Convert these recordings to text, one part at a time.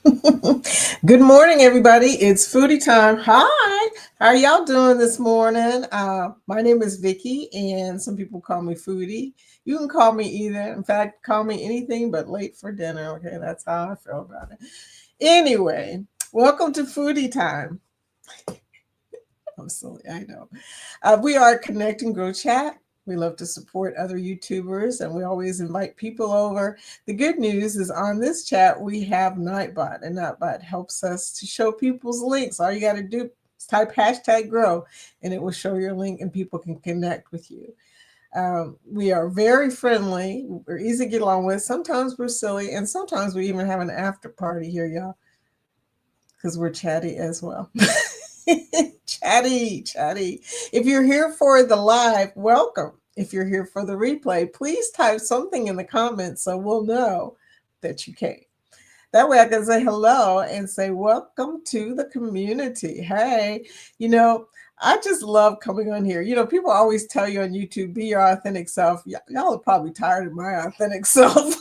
Good morning, everybody. It's foodie time. Hi, how are y'all doing this morning? My name is Vicky, and some people call me Foodie. You can call me either. In fact, call me anything but late for dinner. Okay, that's how I feel about it. Anyway, welcome to Foodie Time. I'm silly, I know. We are Connect and Grow Chat. We love to support other YouTubers and we always invite people over. The good news is on this chat, we have Nightbot, and Nightbot helps us to show people's links. All you got to do is type hashtag grow and it will show your link and people can connect with you. We are very friendly. We're easy to get along with. Sometimes we're silly and sometimes we even have an after party here, y'all, because we're chatty as well. Chatty. If you're here for the live, welcome. If you're here for the replay, please type something in the comments so we'll know that you came. That way I can say hello and say, welcome to the community. Hey, you know, I just love coming on here. You know, people always tell you on YouTube, be your authentic self. Y'all are probably tired of my authentic self.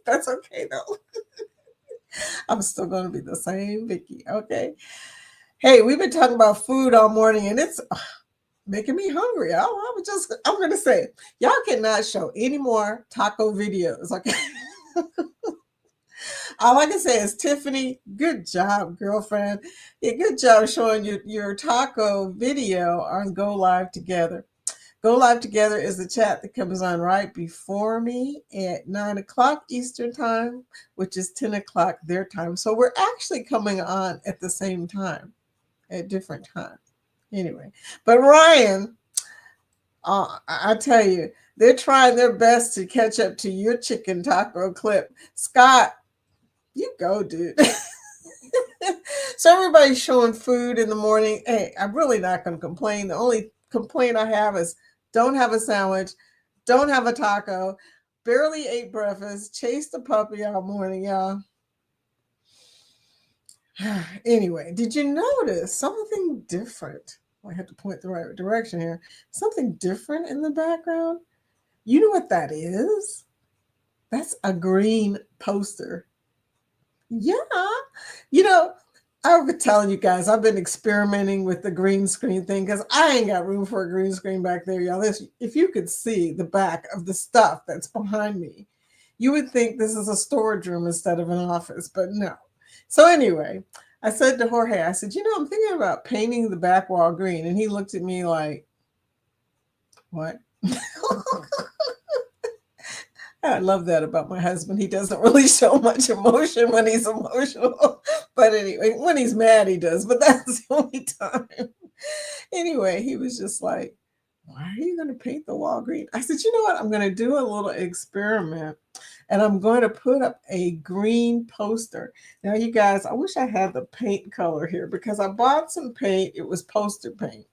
That's okay, though. I'm still going to be the same Vicky, okay? Hey, we've been talking about food all morning and it's making me hungry. I'm going to say, y'all cannot show any more taco videos, okay? All I can say is, Tiffany, good job, girlfriend. Yeah, good job showing your taco video on Go Live Together. Go Live Together is the chat that comes on right before me at 9 o'clock Eastern Time, which is 10 o'clock their time. So we're actually coming on at the same time, at different times. Anyway, but Ryan, I tell you, they're trying their best to catch up to your chicken taco clip. Scott, you go, dude. So everybody's showing food in the morning. Hey, I'm really not going to complain. The only complaint I have is don't have a sandwich, don't have a taco, barely ate breakfast, chased the puppy all morning, y'all. Anyway, did you notice something different? I had to point the right direction here. Something different in the background. You know what that is? That's a green poster. Yeah. You know, I've been telling you guys, I've been experimenting with the green screen thing because I ain't got room for a green screen back there, y'all. If you could see the back of the stuff that's behind me, you would think this is a storage room instead of an office, but no. So anyway, I said to Jorge, I said, I'm thinking about painting the back wall green. And he looked at me like, what? I love that about my husband. He doesn't really show much emotion when he's emotional. But anyway, when he's mad, he does. But that's the only time. Anyway, he was just like, why are you going to paint the wall green? I said, you know what? I'm going to do a little experiment and I'm going to put up a green poster. Now, you guys, I wish I had the paint color here because I bought some paint. It was poster paint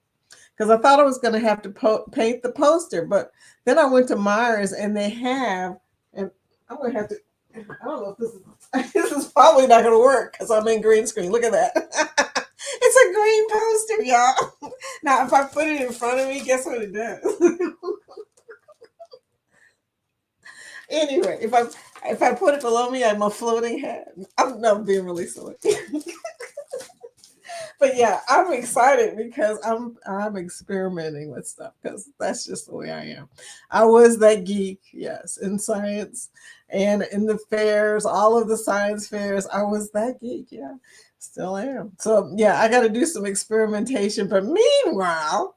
because I thought I was going to have to paint the poster. But then I went to Myers and they have, and I'm going to have to, I don't know if this is, this is probably not going to work because I'm in green screen. Look at that. It's a green poster, y'all. Now, if I put it in front of me, guess what it does? Anyway, if I put it below me, I'm a floating head. I'm not being really silly. But yeah, I'm excited because I'm experimenting with stuff because that's just the way I am. I was that geek, yes, in science and in the fairs, all of the science fairs. I was that geek, yeah, still am. So yeah, I got to do some experimentation. But meanwhile,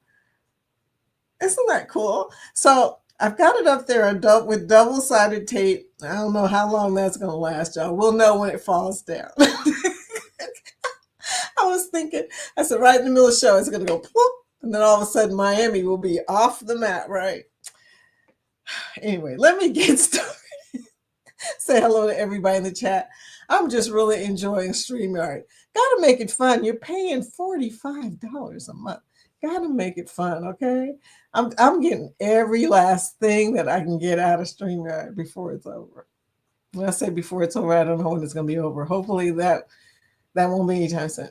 isn't that cool? So I've got it up there with double-sided tape. I don't know how long that's going to last, y'all. We'll know when it falls down. I was thinking, I said, right in the middle of the show, it's going to go ploop, and then all of a sudden Miami will be off the mat, right? Anyway, let me get started. Say hello to everybody in the chat. I'm just really enjoying StreamYard. Gotta make it fun. You're paying $45 a month. Gotta make it fun, okay? I'm getting every last thing that I can get out of StreamYard before it's over. When I say before it's over, I don't know when it's gonna be over. Hopefully that won't be anytime soon.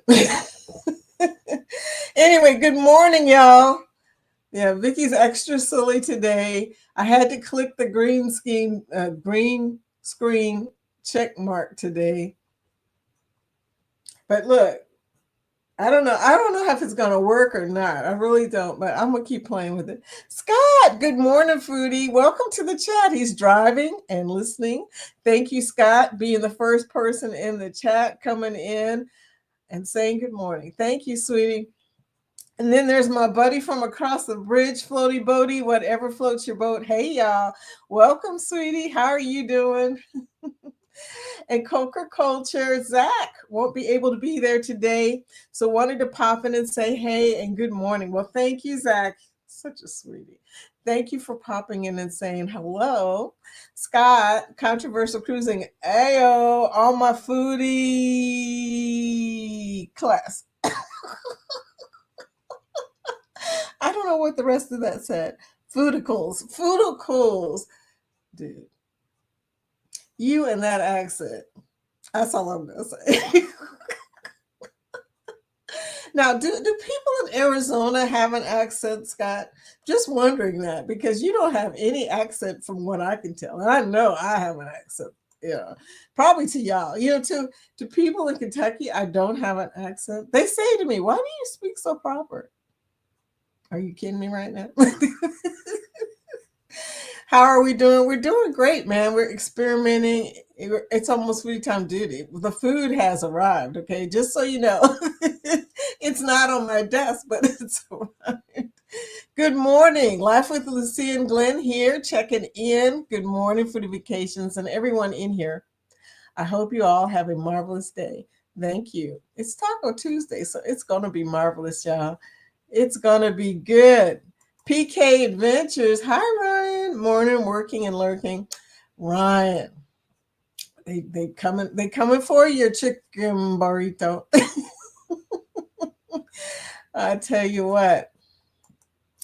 Anyway, good morning, y'all. Yeah, Vicky's extra silly today. I had to click the green screen check mark today But look, I don't know. I don't know if it's gonna work or not. I really don't, but I'm gonna keep playing with it. Scott, good morning, foodie. Welcome to the chat. He's driving and listening. Thank you, Scott, being the first person in the chat coming in and saying good morning. Thank you, sweetie. And then there's my buddy from across the bridge, Floaty Boaty, whatever floats your boat. Hey, y'all. Welcome, sweetie. How are you doing? And Coca Culture, Zach won't be able to be there today. So wanted to pop in and say hey and good morning. Well, thank you, Zach. Such a sweetie. Thank you for popping in and saying hello. Scott, Controversial Cruising. Ayo, all my foodie class. I don't know what the rest of that said. Foodicals. Foodicals. Dude. You and that accent. That's all I'm gonna say. Now, do people in Arizona have an accent, Scott? Just wondering that because you don't have any accent from what I can tell. And I know I have an accent. Yeah. Probably to y'all. To people in Kentucky, I don't have an accent. They say to me, why do you speak so proper? Are you kidding me right now? How are we doing? We're doing great, man. We're experimenting. It's almost food time duty. The food has arrived, okay? Just so you know. It's not on my desk, but it's arrived. Good morning. Life with Lucy and Glenn here, checking in. Good morning for the vacations and everyone in here. I hope you all have a marvelous day. Thank you. It's Taco Tuesday, so it's going to be marvelous, y'all. It's going to be good. PK Adventures. Hi, Ryan. Morning, working and lurking. Ryan, they coming for your chicken burrito. I tell you what,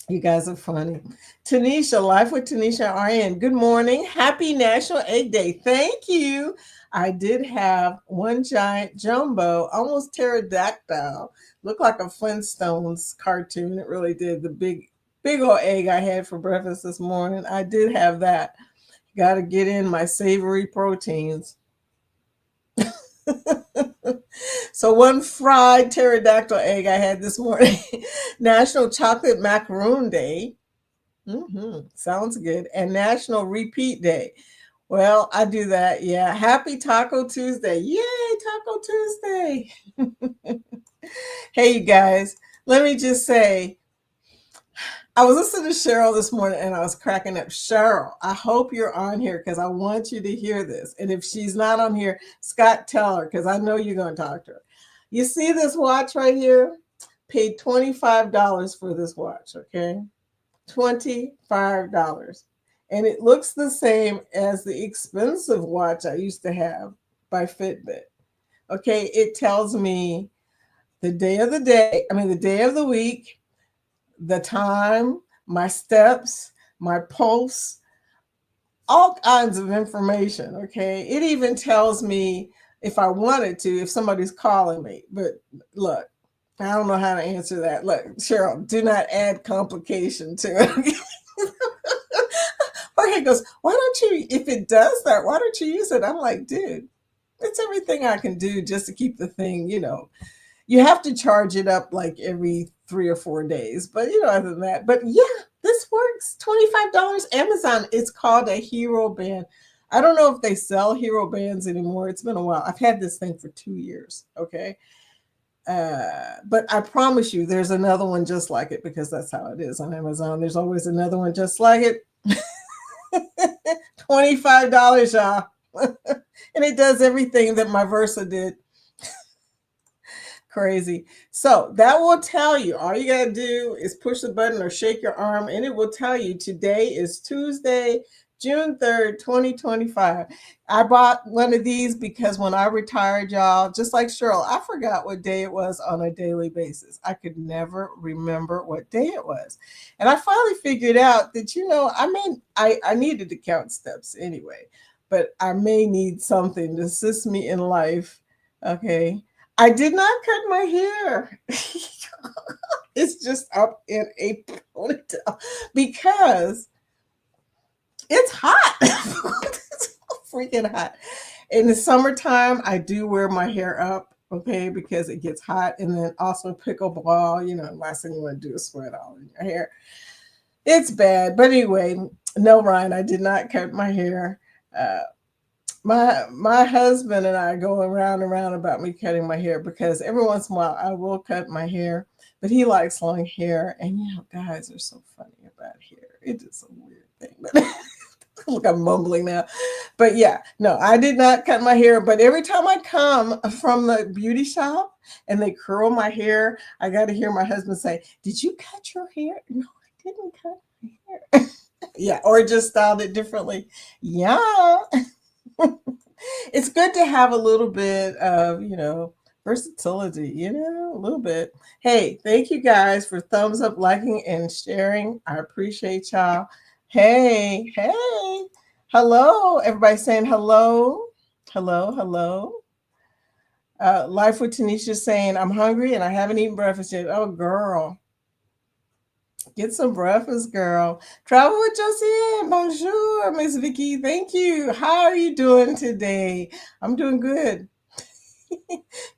you guys are funny. Tanisha, Life with Tanisha RN. Good morning. Happy National Egg Day. Thank you. I did have one giant jumbo, almost pterodactyl. Looked like a Flintstones cartoon. It really did. The big old egg I had for breakfast this morning. I did have that. Got to get in my savory proteins. So one fried pterodactyl egg I had this morning. National Chocolate Macaroon Day. Sounds good. And National Repeat Day. Well, I do that. Yeah. Happy Taco Tuesday. Yay, Taco Tuesday. Hey, you guys, let me just say, I was listening to Cheryl this morning and I was cracking up. Cheryl, I hope you're on here because I want you to hear this. And if she's not on here, Scott, tell her because I know you're going to talk to her. You see this watch right here? Paid $25 for this watch, okay? $25. And it looks the same as the expensive watch I used to have by Fitbit. Okay, it tells me the day of the week, the time, my steps, my pulse, all kinds of information, okay? It even tells me if I wanted to, if somebody's calling me. But look, I don't know how to answer that. Look, Cheryl, do not add complication to it. Jorge goes, why don't you, if it does that, why don't you use it? I'm like, dude, it's everything I can do just to keep the thing, You have to charge it up like every 3 or 4 days, but other than that. But yeah, this works. $25 Amazon. It's called a Hero Band. I don't know if they sell Hero Bands anymore. It's been a while. I've had this thing for 2 years. Okay. But I promise you, there's another one just like it because that's how it is on Amazon. There's always another one just like it. $25, y'all. And it does everything that my Versa did. Crazy. So that will tell you, all you got to do is push the button or shake your arm and it will tell you today is Tuesday, June 3rd, 2025. I bought one of these because when I retired, y'all, just like Cheryl, I forgot what day it was on a daily basis. I could never remember what day it was. And I finally figured out that, I needed to count steps anyway, but I may need something to assist me in life. Okay. I did not cut my hair. It's just up in a ponytail because it's hot. It's freaking hot. In the summertime, I do wear my hair up. okay, because it gets hot. And then also pickleball, last thing you want to do is sweat all in your hair. It's bad. But anyway, no, Ryan, I did not cut my hair. Uh, my husband and I go around and around about me cutting my hair because every once in a while I will cut my hair, but he likes long hair, and guys are so funny about hair. It is a weird thing, but look, I'm mumbling now. But yeah, no, I did not cut my hair. But every time I come from the beauty shop and they curl my hair, I got to hear my husband say, "Did you cut your hair?" No, I didn't cut my hair. Yeah, or just styled it differently. Yeah. It's good to have a little bit of, versatility, a little bit. Hey, thank you guys for thumbs up, liking, and sharing. I appreciate y'all. Hey, hey. Hello. Everybody saying hello. Hello, hello. Life with Tanisha saying, I'm hungry and I haven't eaten breakfast yet. Oh, girl. Get some breakfast, girl. Travel with Josie. Bonjour, Miss Vicky. Thank you. How are you doing today? I'm doing good.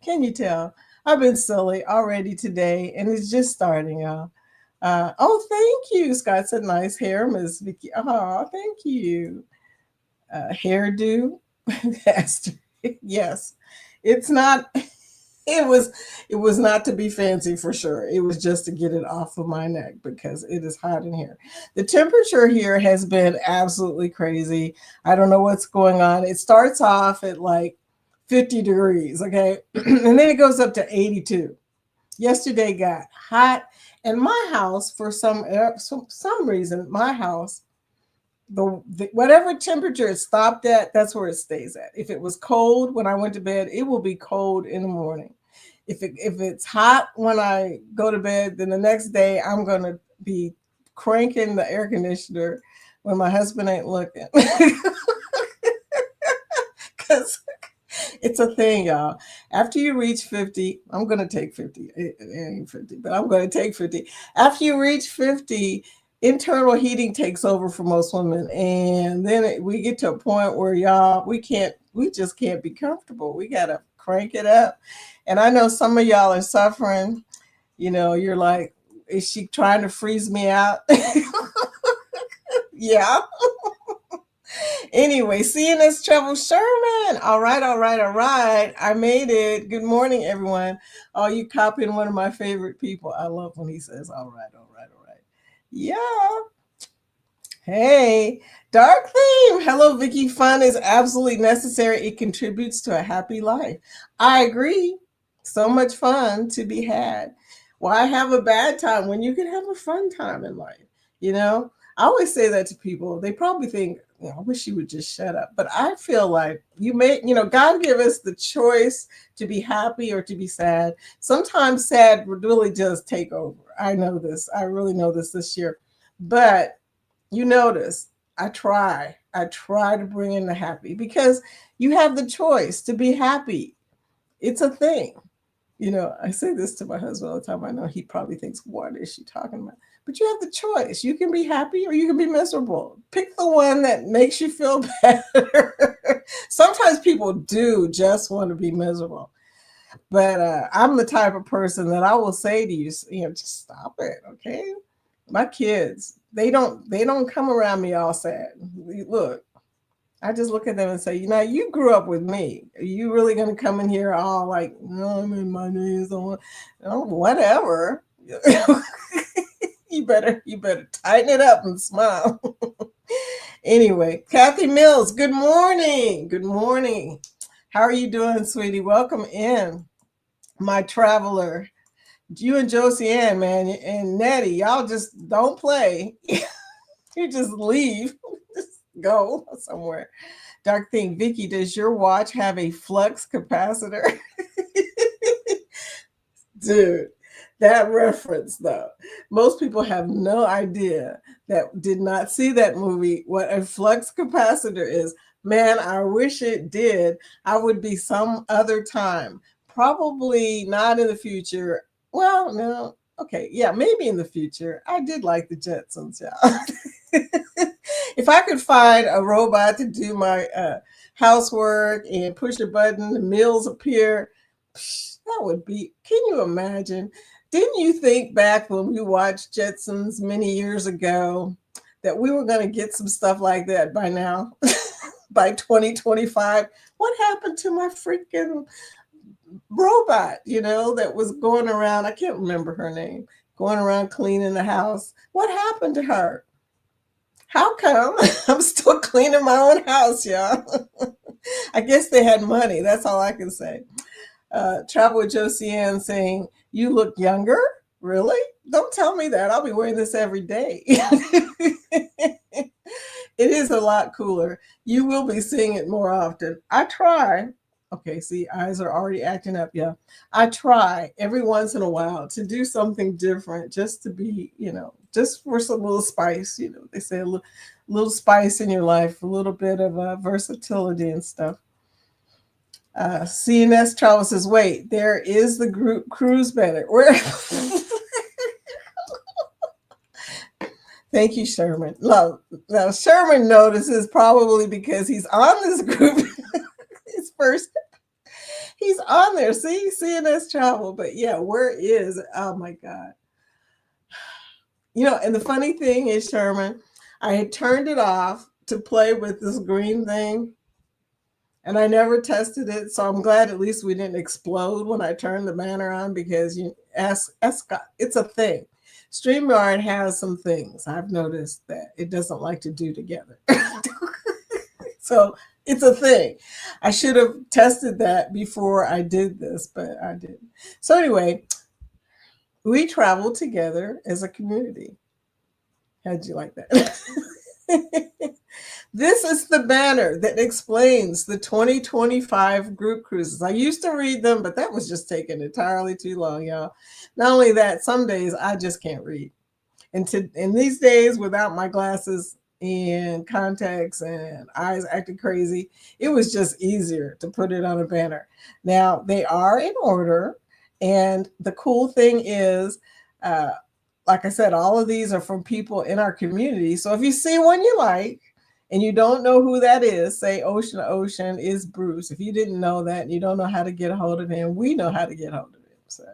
Can you tell? I've been silly already today, and it's just starting, y'all. Oh, thank you. Scott said, nice hair, Miss Vicky. Oh, thank you. Hairdo. Esther. Yes. It's not. It was not to be fancy for sure. It was just to get it off of my neck because it is hot in here. The temperature here has been absolutely crazy. I don't know what's going on. It starts off at like 50 degrees, okay? And then it goes up to 82. Yesterday got hot, and my house, for some reason, my house, the whatever temperature it stopped at, that's where it stays at. If it was cold when I went to bed, it will be cold in the morning. If it's hot when I go to bed, then the next day I'm gonna be cranking the air conditioner when my husband ain't looking. Because it's a thing, y'all. After you reach 50, I'm going to take 50. It ain't 50, but I'm going to take 50. After you reach 50, internal heating takes over for most women. And then we get to a point where, y'all, we just can't be comfortable. We got to crank it up. And I know some of y'all are suffering. You're like, is she trying to freeze me out? Yeah. Anyway, CNS Travel Sherman. All right, all right, all right. I made it. Good morning, everyone. Oh, you copying one of my favorite people. I love when he says, all right, all right, all right. Yeah. Hey, dark theme. Hello, Vicky. Fun is absolutely necessary. It contributes to a happy life. I agree. So much fun to be had. Why have a bad time when you can have a fun time in life? I always say that to people. They probably think, I wish you would just shut up. But I feel like God give us the choice to be happy or to be sad. Sometimes sad really does take over. I know this. I really know this year. But you notice I try to bring in the happy because you have the choice to be happy. It's a thing. I say this to my husband all the time. I know he probably thinks, what is she talking about? But you have the choice. You can be happy or you can be miserable. Pick the one that makes you feel better. Sometimes people do just want to be miserable. But I'm the type of person that I will say to you, just stop it, okay? My kids, they don't come around me all sad. Look, I just look at them and say, you grew up with me. Are you really going to come in here all like, no, I'm in my knees on whatever. You better tighten it up and smile. Anyway, Kathy Mills, good morning. Good morning. How are you doing, sweetie? Welcome in, my traveler. You and Josie Ann, man, and Nettie, y'all just don't play. You just leave. Just go somewhere. Dark thing, Vicky, does your watch have a flux capacitor? Dude, that reference though. Most people have no idea that did not see that movie what a flux capacitor is. Man, I wish it did. I would be some other time. Probably not in the future. Well, no. Okay, yeah, maybe in the future. I did like the Jetsons, yeah. If I could find a robot to do my housework and push a button, the meals appear, That would be, can you imagine? Didn't you think back when we watched Jetsons many years ago that we were going to get some stuff like that by now, by 2025? What happened to my freaking robot, that was going around? I can't remember her name, going around cleaning the house. What happened to her? How come I'm still cleaning my own house, y'all? I guess they had money. That's all I can say. Travel with Josiane saying, "You look younger." Really? Don't tell me that. I'll be wearing this every day. It is a lot cooler. You will be seeing it more often. I try. Okay, see, eyes are already acting up. Yeah. I try every once in a while to do something different just to be, just for some little spice. They say a little spice in your life, a little bit of versatility and stuff. CNS Travel says, wait, there is the group cruise banner. Where? Thank you, Sherman. Now, Sherman notices probably because he's on this group. His first, he's on there. See, CNS Travel. But yeah, where is? Oh my God. And the funny thing is, Sherman, I had turned it off to play with this green thing, and I never tested it. So I'm glad at least we didn't explode when I turned the banner on, because it's a thing. StreamYard has some things I've noticed that it doesn't like to do together. So it's a thing. I should have tested that before I did this, but I didn't. So anyway, we travel together as a community. How'd you like that? This is the banner that explains the 2025 group cruises. I used to read them, but that was just taking entirely too long, y'all. Not only that, some days I just can't read. And these days, without my glasses and contacts and eyes acting crazy, it was just easier to put it on a banner. Now, they are in order. And the cool thing is, like I said, all of these are from people in our community. So if you see one you like and you don't know who that is, say Ocean to Ocean is Bruce. If you didn't know that and you don't know how to get a hold of him, we know how to get a hold of him. So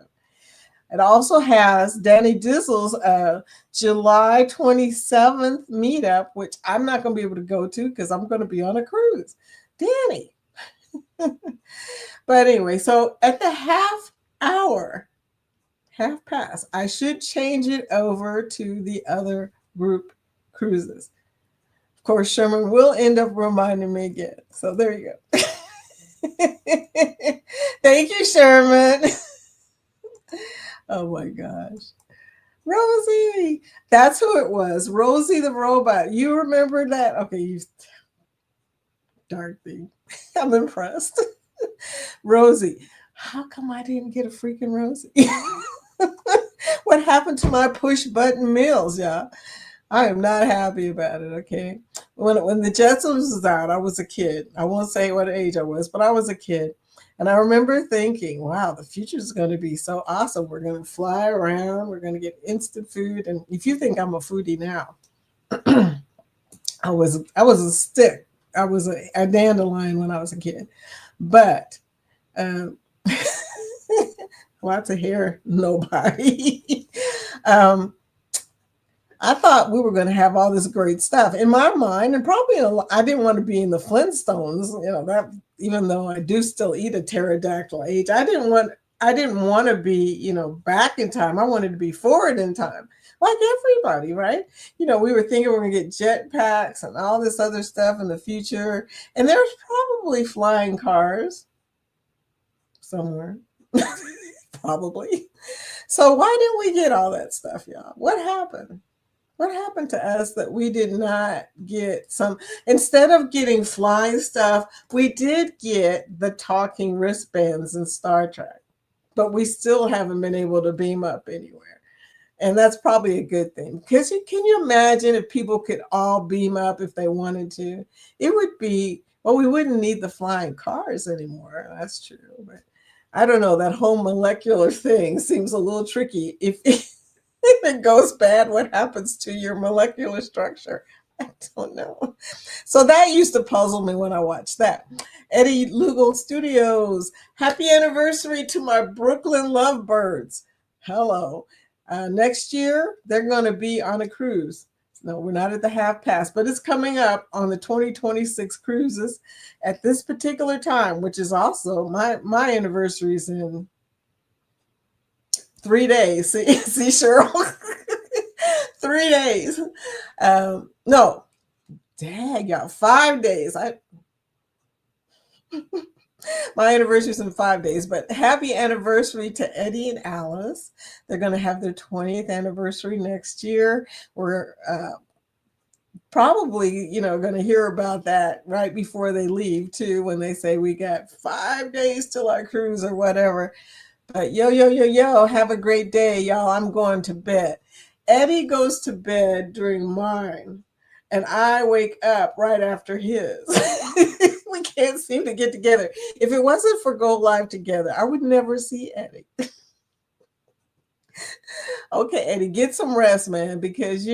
it also has Danny Dizzle's July 27th meetup, which I'm not going to be able to go to because I'm going to be on a cruise. Danny. But anyway, so at the half past, I should change it over to the other group cruises. Of course, Sherman will end up reminding me again. So there you go. Thank you, Sherman. Oh my gosh. Rosie. That's who it was. Rosie the robot. You remember that? Okay, you dark thing. I'm impressed. Rosie. How come I didn't get a freaking Rosie? What happened to my push button meals, y'all? I am not happy about it, okay? When the Jetsons was out, I was a kid. I won't say what age I was, but I was a kid. And I remember thinking, wow, the future is going to be so awesome. We're going to fly around. We're going to get instant food. And if you think I'm a foodie now, I was a stick. I was a dandelion when I was a kid. But lots of hair, nobody. I thought we were going to have all this great stuff in my mind, and probably I didn't want to be in the Flintstones. That, even though I do still eat a pterodactyl age, I didn't want to be back in time. I wanted to be forward in time, like everybody, right? We were thinking we're going to get jetpacks and all this other stuff in the future, and there's probably flying cars somewhere. Probably. So why didn't we get all that stuff, y'all? What happened? What happened to us that we did not get some? Instead of getting flying stuff, we did get the talking wristbands in Star Trek, but we still haven't been able to beam up anywhere. And that's probably a good thing, because can you imagine if people could all beam up if they wanted to? It would be, well, we wouldn't need the flying cars anymore. That's true. But I don't know, that whole molecular thing seems a little tricky. If it goes bad, what happens to your molecular structure? I don't know. So that used to puzzle me when I watched that. Eddie Lugo Studios. Happy anniversary to my Brooklyn Lovebirds. Hello. Next year, they're going to be on a cruise. No, we're not at the half past, but it's coming up on the 2026 cruises at this particular time, which is also my anniversary is in 3 days. See Cheryl? 3 days. No, dang, y'all, 5 days. My anniversary is in 5 days, but happy anniversary to Eddie and Alice. They're going to have their 20th anniversary next year. We're probably, going to hear about that right before they leave too, when they say we got 5 days till our cruise or whatever. But yo, have a great day, y'all. I'm going to bed. Eddie goes to bed during mine, and I wake up right after his. We can't seem to get together. If it wasn't for Go Live Together, I would never see Eddie. Okay, Eddie, get some rest, man, because,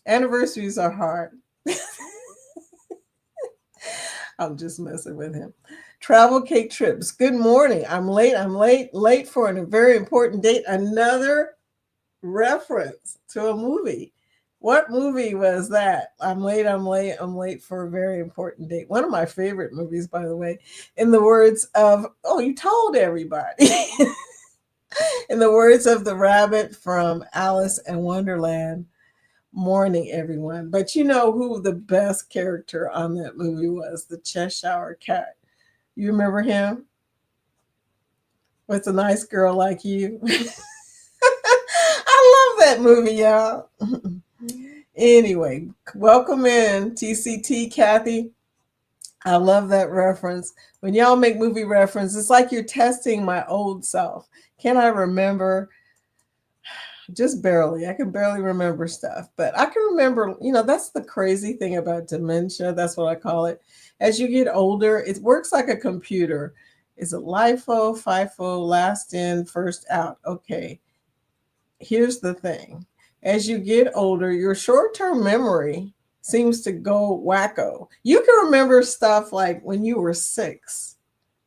anniversaries are hard. I'm just messing with him. Travel Cake Trips. Good morning. I'm late for a very important date. Another reference to a movie. What movie was that? I'm late for a very important date. One of my favorite movies, by the way. In the words of, you told everybody. In the words of the rabbit from Alice in Wonderland, morning, everyone. But you know who the best character on that movie was? The Cheshire Cat. You remember him? With a nice girl like you. I love that movie, y'all. Anyway, welcome in, TCT Kathy. I love that reference. When y'all make movie reference, it's like you're testing my old self. Can I remember? Just barely. I can barely remember stuff, but I can remember, that's the crazy thing about dementia. That's what I call it. As you get older, it works like a computer. Is it LIFO, FIFO, last in, first out? Okay. Here's the thing. As you get older, your short-term memory seems to go wacko. You can remember stuff like when you were 6.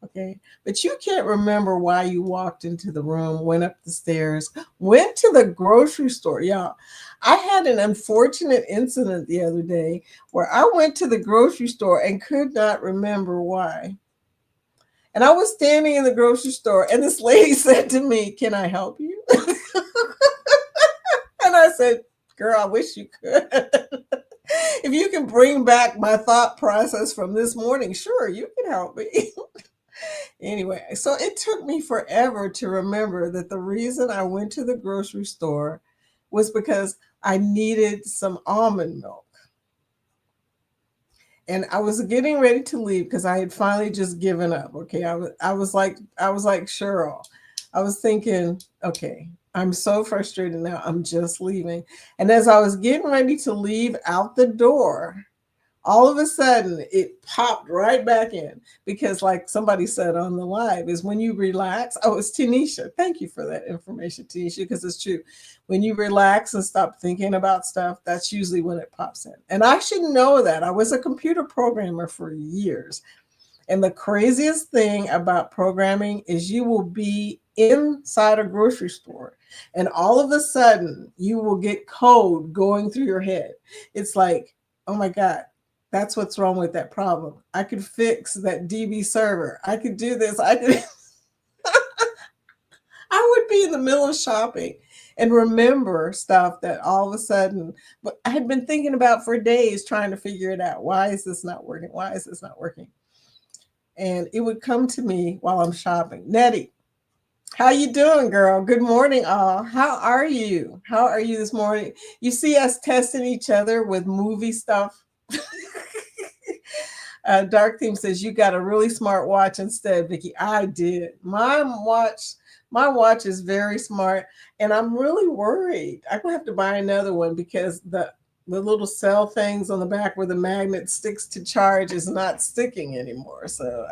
Okay. But you can't remember why you walked into the room, went up the stairs, went to the grocery store. Y'all, I had an unfortunate incident the other day where I went to the grocery store and could not remember why. And I was standing in the grocery store and this lady said to me, "Can I help you?" And I said, "Girl, I wish you could." If you can bring back my thought process from this morning, sure, you can help me. Anyway, so it took me forever to remember that the reason I went to the grocery store was because I needed some almond milk. And I was getting ready to leave because I had finally just given up. Okay. I was like Cheryl. I was thinking, okay, I'm so frustrated now. I'm just leaving. And as I was getting ready to leave out the door, all of a sudden it popped right back in because, like somebody said on the live, is when you relax. Oh, it's Tanisha. Thank you for that information, Tanisha, because it's true. When you relax and stop thinking about stuff, that's usually when it pops in. And I should know that. I was a computer programmer for years. And the craziest thing about programming is you will be inside a grocery store and all of a sudden you will get code going through your head. It's like, oh my God, that's what's wrong with that problem. I could fix that DB server. I could do this. I could. I would be in the middle of shopping and remember stuff that all of a sudden, but I had been thinking about for days trying to figure it out. Why is this not working? Why is this not working? And it would come to me while I'm shopping. Nettie, how you doing, girl? Good morning, all. How are you? How are you this morning? You see us testing each other with movie stuff. Dark Theme says you got a really smart watch instead, Vicky. I did. My watch is very smart, and I'm really worried. I'm gonna have to buy another one because the little cell things on the back where the magnet sticks to charge is not sticking anymore. So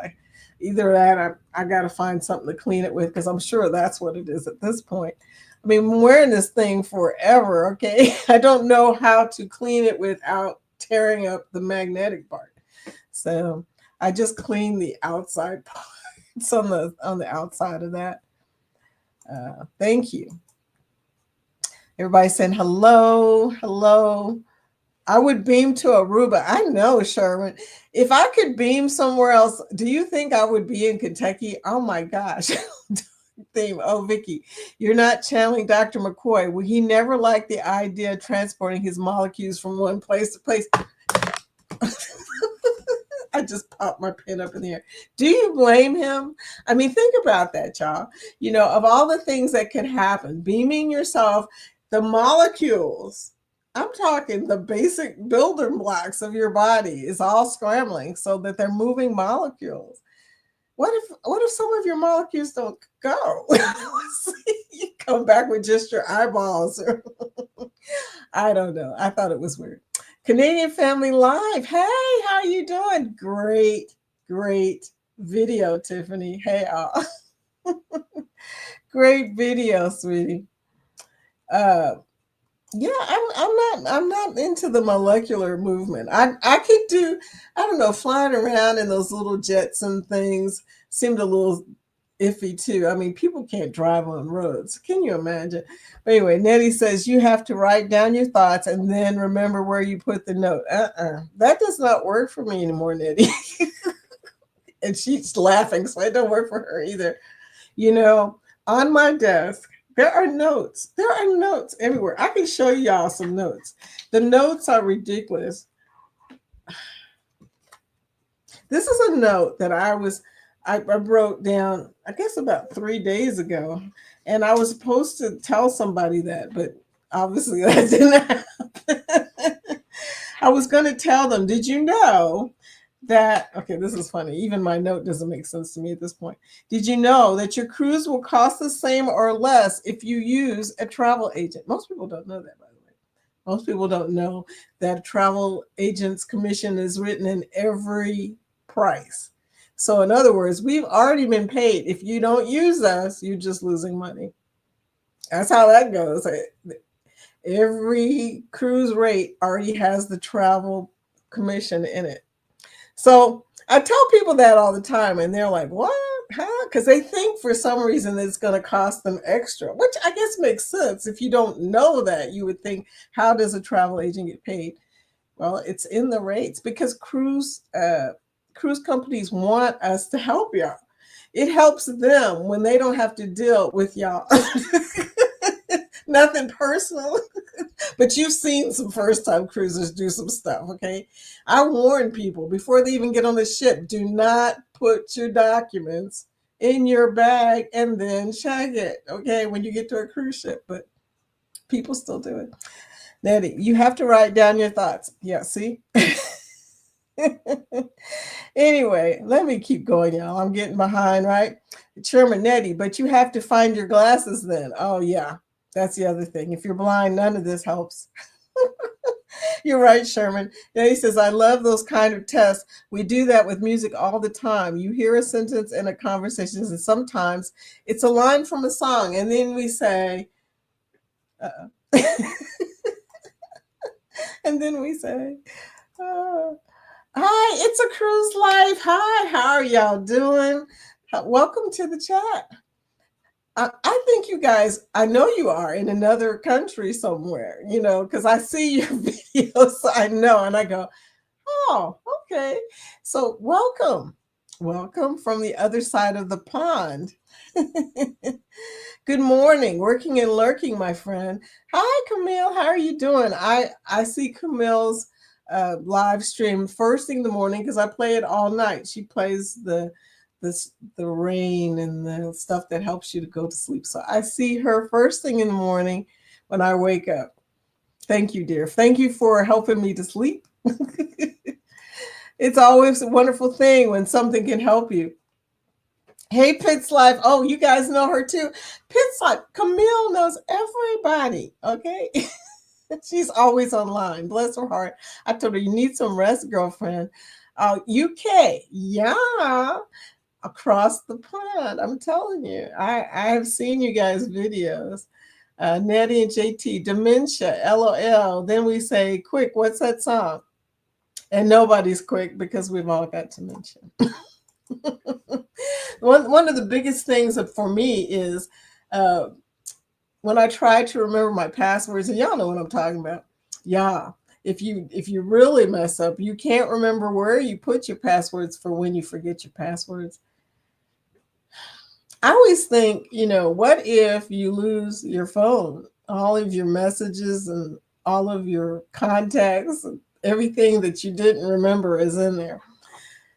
either that, I got to find something to clean it with because I'm sure that's what it is at this point. I mean, I'm wearing this thing forever. Okay, I don't know how to clean it without tearing up the magnetic part. So I just cleaned the outside parts on the outside of that. Thank you. Everybody saying hello, hello. I would beam to Aruba. I know, Sherman. If I could beam somewhere else, do you think I would be in Kentucky? Oh my gosh. Theme. Oh, Vicky, you're not channeling Dr. McCoy. Well, he never liked the idea of transporting his molecules from one place to place. I just popped my pen up in the air. Do you blame him? I mean, think about that, y'all. You know, of all the things that could happen, beaming yourself, the molecules, I'm talking the basic building blocks of your body is all scrambling so that they're moving molecules. What if some of your molecules don't go? You come back with just your eyeballs. I don't know. I thought it was weird. Canadian Family Live. Hey, how are you doing? Great, great video, Tiffany. Hey, all. Great video, sweetie. Yeah, I'm not into the molecular movement. I could do, I don't know, flying around in those little jets and things seemed a little iffy too. I mean, people can't drive on roads. Can you imagine? But anyway, Nettie says you have to write down your thoughts and then remember where you put the note. That does not work for me anymore, Nettie. And she's laughing, so it don't work for her either. You know, on my desk, there are notes. There are notes everywhere. I can show y'all some notes. The notes are ridiculous. This is a note that I wrote down, I guess about 3 days ago. And I was supposed to tell somebody that, but obviously that didn't happen. I was going to tell them, did you know that, okay, this is funny. Even my note doesn't make sense to me at this point. Did you know that your cruise will cost the same or less if you use a travel agent? Most people don't know that, by the way. Most people don't know that a travel agent's commission is written in every price. So in other words, we've already been paid. If you don't use us, you're just losing money. That's how that goes. Every cruise rate already has the travel commission in it. So I tell people that all the time, and they're like, what? Huh? Because they think for some reason that it's going to cost them extra, which I guess makes sense. If you don't know that, you would think, how does a travel agent get paid? Well, it's in the rates because cruise companies want us to help y'all. It helps them when they don't have to deal with y'all. Nothing personal, but you've seen some first-time cruisers do some stuff, okay? I warn people before they even get on the ship, do not put your documents in your bag and then check it, okay, when you get to a cruise ship, but people still do it. Nettie, you have to write down your thoughts. Yeah, see? Anyway, let me keep going, y'all. I'm getting behind, right? Sherman, Nettie, but you have to find your glasses then. Oh, yeah. That's the other thing. If you're blind, none of this helps. You're right, Sherman. Yeah, he says, I love those kind of tests. We do that with music all the time. You hear a sentence in a conversation, and sometimes it's a line from a song, and then we say, and then we say, hi, it's a cruise life. Hi, how are y'all doing? Welcome to the chat. I think you guys, I know you are in another country somewhere, you know, because I see your videos, I know, and I go, oh, okay. So welcome. Welcome from the other side of the pond. Good morning, working and lurking, my friend. Hi, Camille. How are you doing? I see Camille's live stream first thing in the morning because I play it all night. She plays the rain and the stuff that helps you to go to sleep. So I see her first thing in the morning when I wake up. Thank you, dear. Thank you for helping me to sleep. It's always a wonderful thing when something can help you. Hey, Pitts Life. Oh, you guys know her too. Pitts Life. Camille knows everybody. Okay. She's always online. Bless her heart. I told her, you need some rest, girlfriend. UK. Yeah. Across the pond. I'm telling you. I have seen you guys' videos. Nettie and JT. Dementia. LOL. Then we say, quick, what's that song? And nobody's quick because we've all got to mention. One of the biggest things for me is uh, when I try to remember my passwords, and y'all know what I'm talking about. Yeah. If you really mess up, you can't remember where you put your passwords for when you forget your passwords. I always think, what if you lose your phone, all of your messages and all of your contacts, and everything that you didn't remember is in there.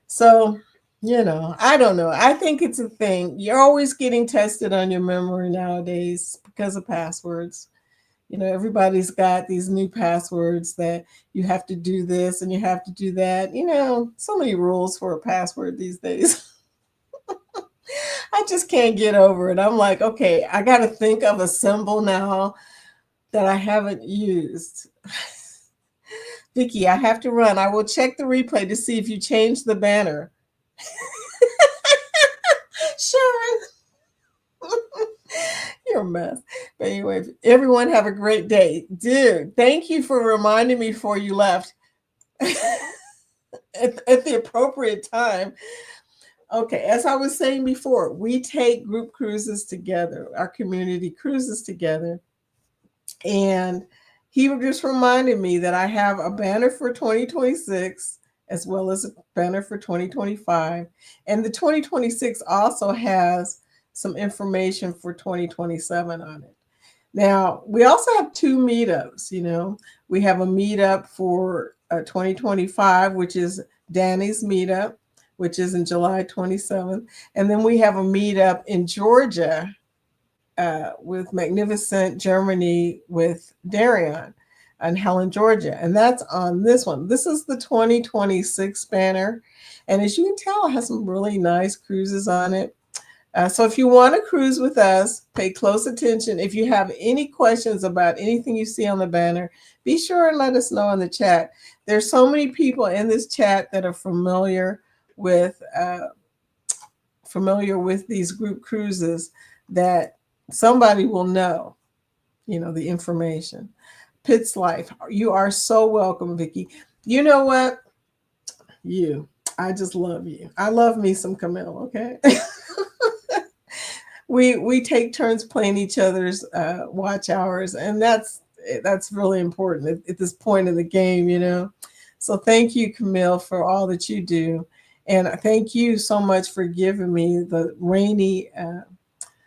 So, I don't know. I think it's a thing. You're always getting tested on your memory nowadays because of passwords. Everybody's got these new passwords that you have to do this and you have to do that. So many rules for a password these days. I just can't get over it. I'm like, okay, I got to think of a symbol now that I haven't used. Vicky, I have to run. I will check the replay to see if you changed the banner. Sharon, you're a mess. But anyway, everyone have a great day. Dude, thank you for reminding me before you left at the appropriate time. Okay, as I was saying before, we take group cruises together, our community cruises together. And he just reminded me that I have a banner for 2026 as well as a banner for 2025. And the 2026 also has some information for 2027 on it. Now, we also have two meetups. We have a meetup for 2025, which is Danny's meetup, which is in July 27th. And then we have a meetup in Georgia with Magnificent Germany with Darion and Helen, Georgia. And that's on this one. This is the 2026 banner. And as you can tell, it has some really nice cruises on it. So if you want to cruise with us, pay close attention. If you have any questions about anything you see on the banner, be sure and let us know in the chat. There's so many people in this chat that are familiar with these group cruises that somebody will know, the information. Pitt's Life, you are so welcome, Vicky. You know what? I just love you. I love me some Camille, okay? we take turns playing each other's watch hours, and that's really important at this point in the game. So thank you, Camille, for all that you do, and thank you so much for giving me the rainy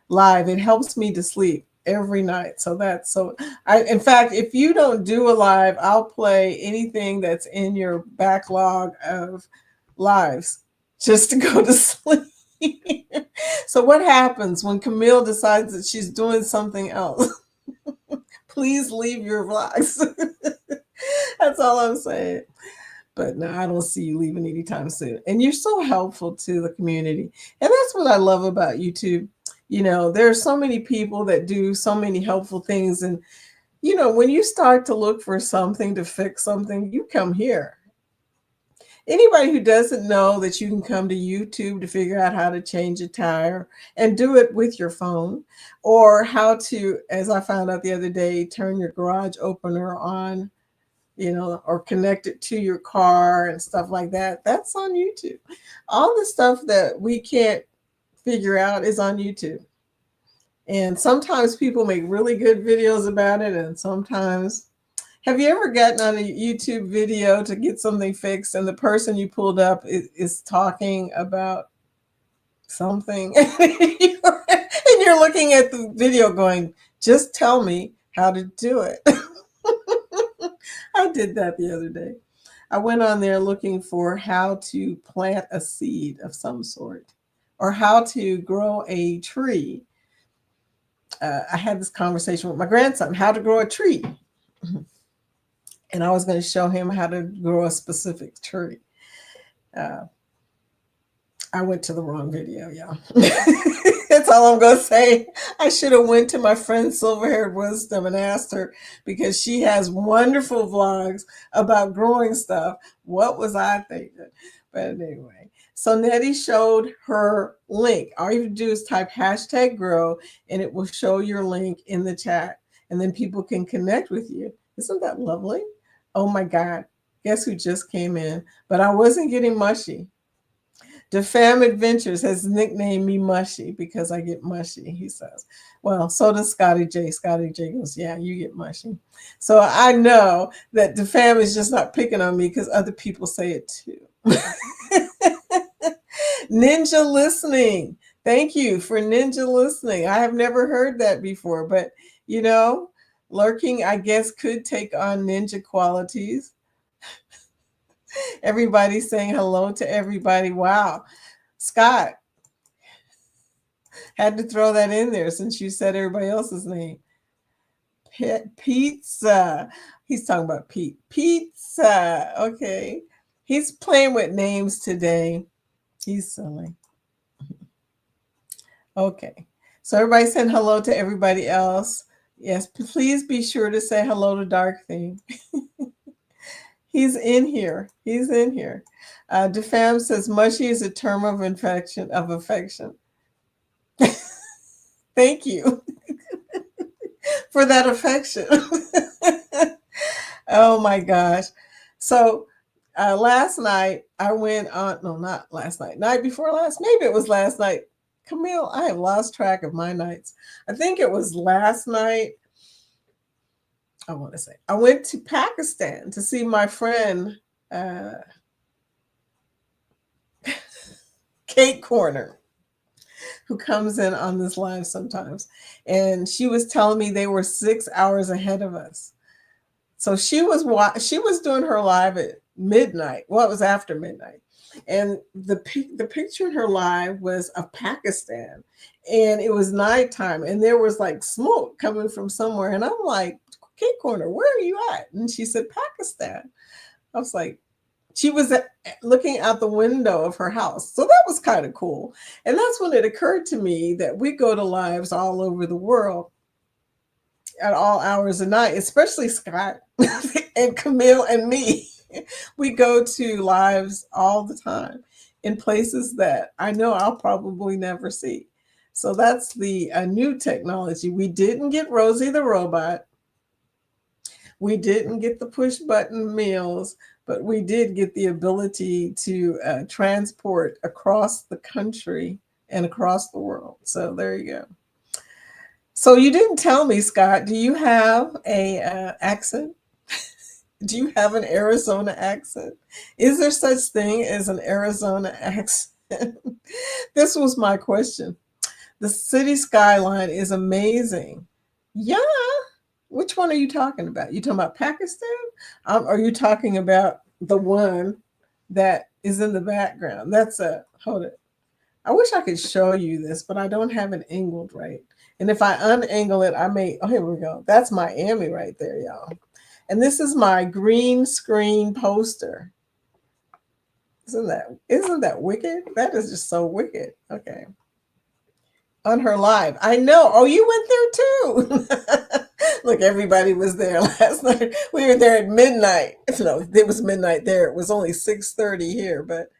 live. It helps me to sleep every night. In fact, if you don't do a live, I'll play anything that's in your backlog of lives just to go to sleep. So what happens when Camille decides that she's doing something else? Please leave your vlogs. That's all I'm saying. But no, I don't see you leaving anytime soon. And you're so helpful to the community. And that's what I love about YouTube. There are so many people that do so many helpful things. And, when you start to look for something to fix something, you come here. Anybody who doesn't know that you can come to YouTube to figure out how to change a tire and do it with your phone, or how to, as I found out the other day, turn your garage opener on, or connect it to your car and stuff like that, that's on YouTube. All the stuff that we can't figure out is on YouTube. And sometimes people make really good videos about it, and sometimes... Have you ever gotten on a YouTube video to get something fixed and the person you pulled up is talking about something and you're looking at the video going, just tell me how to do it? I did that the other day. I went on there looking for how to plant a seed of some sort or how to grow a tree. I had this conversation with my grandson, how to grow a tree. And I was going to show him how to grow a specific tree. I went to the wrong video, y'all. That's all I'm going to say. I should have went to my friend Silver-Haired Wisdom and asked her, because she has wonderful vlogs about growing stuff. What was I thinking? But anyway, so Nettie showed her link. All you have to do is type #grow and it will show your link in the chat. And then people can connect with you. Isn't that lovely? Oh my God. Guess who just came in? But I wasn't getting mushy. DeFam Adventures has nicknamed me Mushy because I get mushy, he says. Well, so does Scotty J. Scotty J goes, yeah, you get mushy. So I know that DeFam is just not picking on me because other people say it too. Ninja listening. Thank you for ninja listening. I have never heard that before, but you know, lurking, I guess, could take on ninja qualities. Everybody's saying hello to everybody. Wow. Scott, had to throw that in there since you said everybody else's name. Pizza. He's talking about Pete. Pizza. Okay. He's playing with names today. He's silly. Okay. So everybody saying hello to everybody else. Yes, please be sure to say hello to Dark Thing. He's in here. He's in here. DeFam says mushy is a term of affection. Thank you for that affection. Oh my gosh. So last night I went on, no, not last night before last, maybe it was last night. Camille, I have lost track of my nights. I think it was last night. I want to say I went to Pakistan to see my friend Kate Corner, who comes in on this live sometimes. And she was telling me they were 6 hours ahead of us. So she was doing her live at midnight. Well, it was after midnight. And the picture in her live was of Pakistan. And it was nighttime. And there was like smoke coming from somewhere. And I'm like, Kate Corner, where are you at? And she said, Pakistan. I was like, she was looking out the window of her house. So that was kind of cool. And that's when it occurred to me that we go to lives all over the world at all hours of night, especially Scott and Camille and me. We go to lives all the time in places that I know I'll probably never see. So that's the new technology. We didn't get Rosie the robot. We didn't get the push button meals, but we did get the ability to transport across the country and across the world. So there you go. So you didn't tell me, Scott, do you have a accent? Do you have an Arizona accent? Is there such thing as an Arizona accent? This was my question. The city skyline is amazing. Yeah. Which one are you talking about? You talking about Pakistan? Are you talking about the one that is in the background? That's hold it. I wish I could show you this, but I don't have it angled right. And if I unangle it, I may, oh, here we go. That's Miami right there, y'all. And this is my green screen poster. Isn't that wicked? That is just so wicked. Okay. On her live. I know. Oh, you went there too. Look, everybody was there last night. We were there at midnight. No, it was midnight there. It was only 6:30 here, but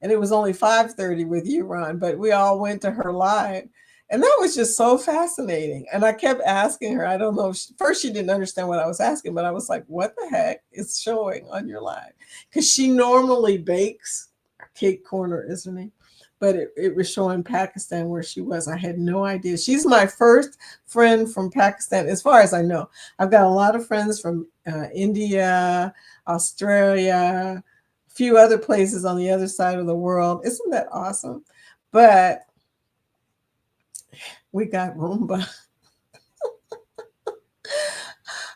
and it was only 5:30 with you, Ron. But we all went to her live, and that was just so fascinating. And I kept asking her. I don't know. First, she didn't understand what I was asking, but I was like, "What the heck is showing on your live?" Because she normally bakes. Cake Corner, isn't he? But it was showing Pakistan where she was. I had no idea. She's my first friend from Pakistan, as far as I know. I've got a lot of friends from India, Australia, a few other places on the other side of the world. Isn't that awesome? But we got Roomba.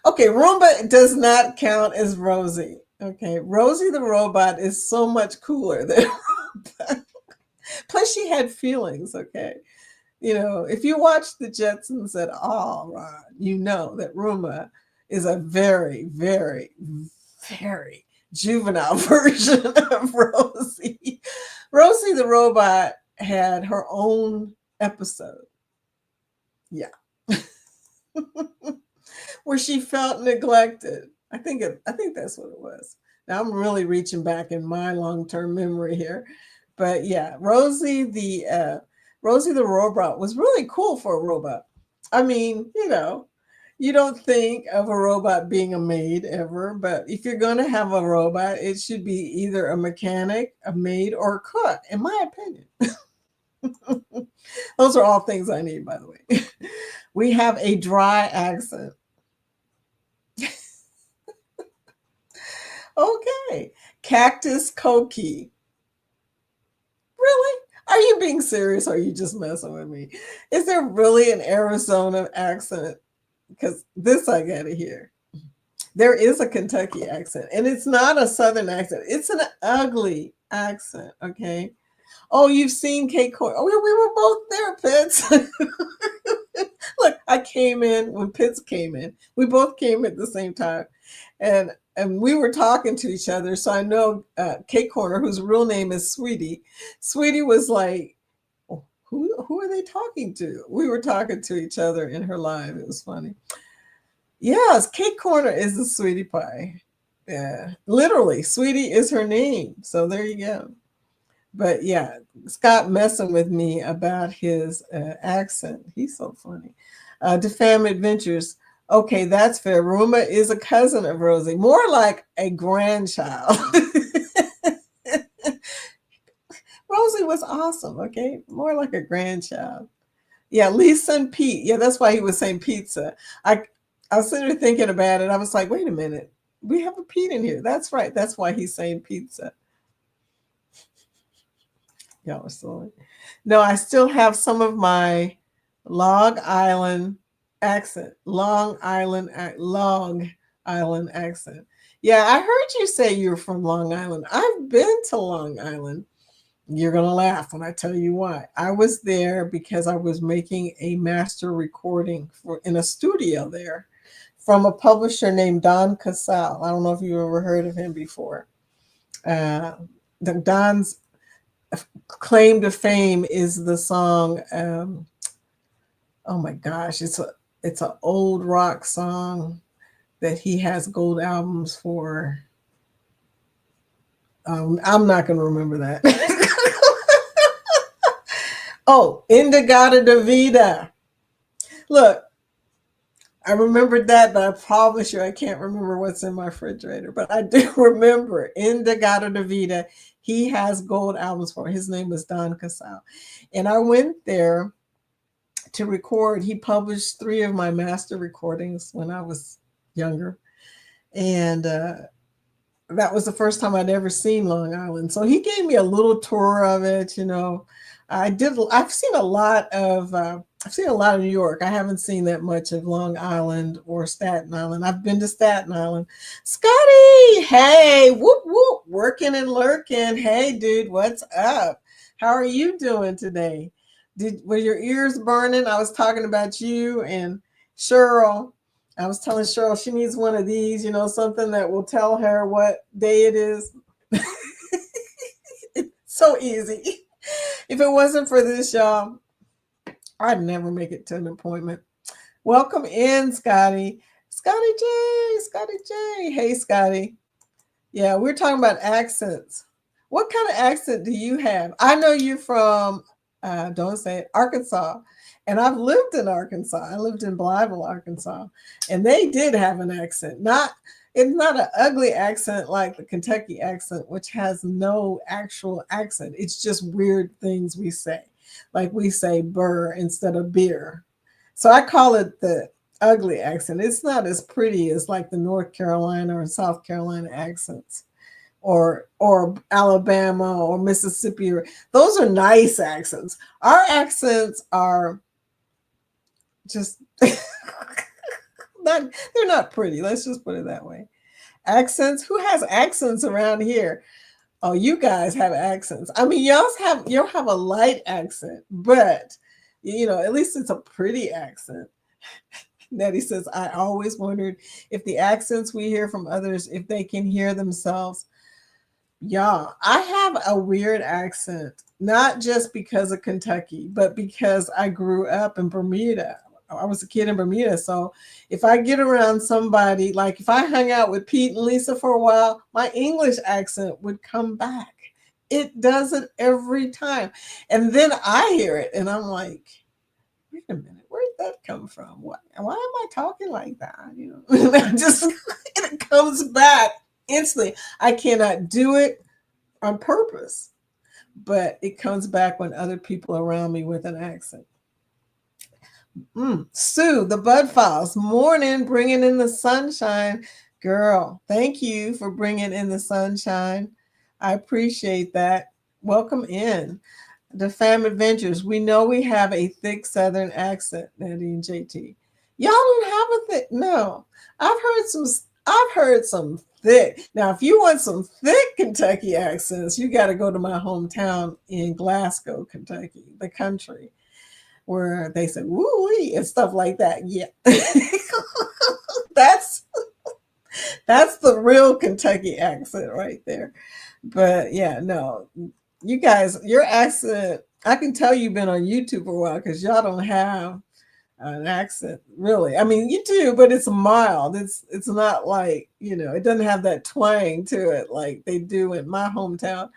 Okay, Roomba does not count as Rosie. Okay, Rosie the robot is so much cooler than Roomba. Plus, she had feelings, okay? You know, if you watch the Jetsons at all, Ron, you know that Roomba is a very, very, very juvenile version of Rosie. Rosie the robot had her own episode. Yeah. Where she felt neglected. I think that's what it was. Now I'm really reaching back in my long-term memory here. But yeah, Rosie the robot was really cool for a robot. I mean, you know, You don't think of a robot being a maid ever, but if you're going to have a robot, it should be either a mechanic, a maid, or a cook, in my opinion. Those are all things I need, by the way. We have a dry accent. Okay. Cactus Koki. Really? Are you being serious or are you just messing with me? Is there really an Arizona accent? Because this I gotta hear. There is a Kentucky accent, and it's not a Southern accent. It's an ugly accent, okay? Oh, you've seen Kate Coy. Oh, we were both there, Pitts. Look, I came in when Pitts came in. We both came at the same time. And we were talking to each other. So I know Kate Corner, whose real name is Sweetie. Sweetie was like, oh, who are they talking to? We were talking to each other in her live. It was funny. Yes, Kate Corner is a sweetie pie. Yeah, literally, Sweetie is her name. So there you go. But yeah, Scott messing with me about his accent. He's so funny. DeFam Adventures. Okay, that's fair. Ruma is a cousin of Rosie, more like a grandchild. Rosie was awesome. Okay, more like a grandchild. Yeah, Lisa and Pete. Yeah, that's why he was saying pizza. I was sitting there thinking about it. I was like, wait a minute, we have a Pete in here. That's right. That's why he's saying pizza. Y'all are silly. No, I still have some of my Long Island accent. Long Island accent. Yeah, I heard you say you're from Long Island. I've been to Long Island. You're going to laugh when I tell you why. I was there because I was making a master recording in a studio there from a publisher named Don Casal. I don't know if you've ever heard of him before. Don's claim to fame is the song. Oh my gosh, it's an old rock song that he has gold albums for. I'm not going to remember that. Oh, Indigada de Vida. Look, I remembered that, but I promise you I can't remember what's in my refrigerator. But I do remember Indigada de Vida. He has gold albums for. His name was Don Casal. And I went there to record. He published 3 of my master recordings when I was younger. And that was the first time I'd ever seen Long Island. So he gave me a little tour of it, you know. I've seen a lot of New York. I haven't seen that much of Long Island or Staten Island. I've been to Staten Island. Scotty, hey, whoop whoop, working and lurking. Hey, dude, what's up? How are you doing today? Were your ears burning? I was talking about you and Cheryl. I was telling Cheryl she needs one of these, you know, something that will tell her what day it is. It's so easy. If it wasn't for this, y'all, I'd never make it to an appointment. Welcome in, Scotty. Scotty J. Hey, Scotty. Yeah, we're talking about accents. What kind of accent do you have? I know you're from, don't say it, Arkansas. And I've lived in Arkansas. I lived in Blytheville, Arkansas. And they did have an accent. It's not an ugly accent like the Kentucky accent, which has no actual accent. It's just weird things we say. Like we say burr instead of beer. So I call it the ugly accent. It's not as pretty as like the North Carolina or South Carolina accents or Alabama or Mississippi. Those are nice accents. Our accents are just they're not pretty. Let's just put it that way. Accents? Who has accents around here? Oh, you guys have accents. I mean, y'all have a light accent, but you know, at least it's a pretty accent. Nettie says, I always wondered if the accents we hear from others, if they can hear themselves. Yeah, I have a weird accent, not just because of Kentucky, but because I grew up in Bermuda. I was a kid in Bermuda. So if I get around somebody, like if I hung out with Pete and Lisa for a while, my English accent would come back. It does it every time. And then I hear it and I'm like, wait a minute, where that come from? Why am I talking like that? Just it comes back instantly. I cannot do it on purpose, but it comes back when other people around me with an accent. Sue, the Bud Files, morning, bringing in the sunshine. Girl, thank you for bringing in the sunshine. I appreciate that. Welcome in. The Fam Adventures. We know we have a thick Southern accent, Nandy and JT. Y'all don't have a thick. No, I've heard some. I've heard some thick. Now, if you want some thick Kentucky accents, you got to go to my hometown in Glasgow, Kentucky, the country, where they say "woo-wee" and stuff like that. Yeah, that's that's the real Kentucky accent right there. But yeah, no, you guys, your accent, I can tell you've been on YouTube for a while because y'all don't have an accent really. I mean, you do, but it's mild. It's not like, it doesn't have that twang to it like they do in my hometown.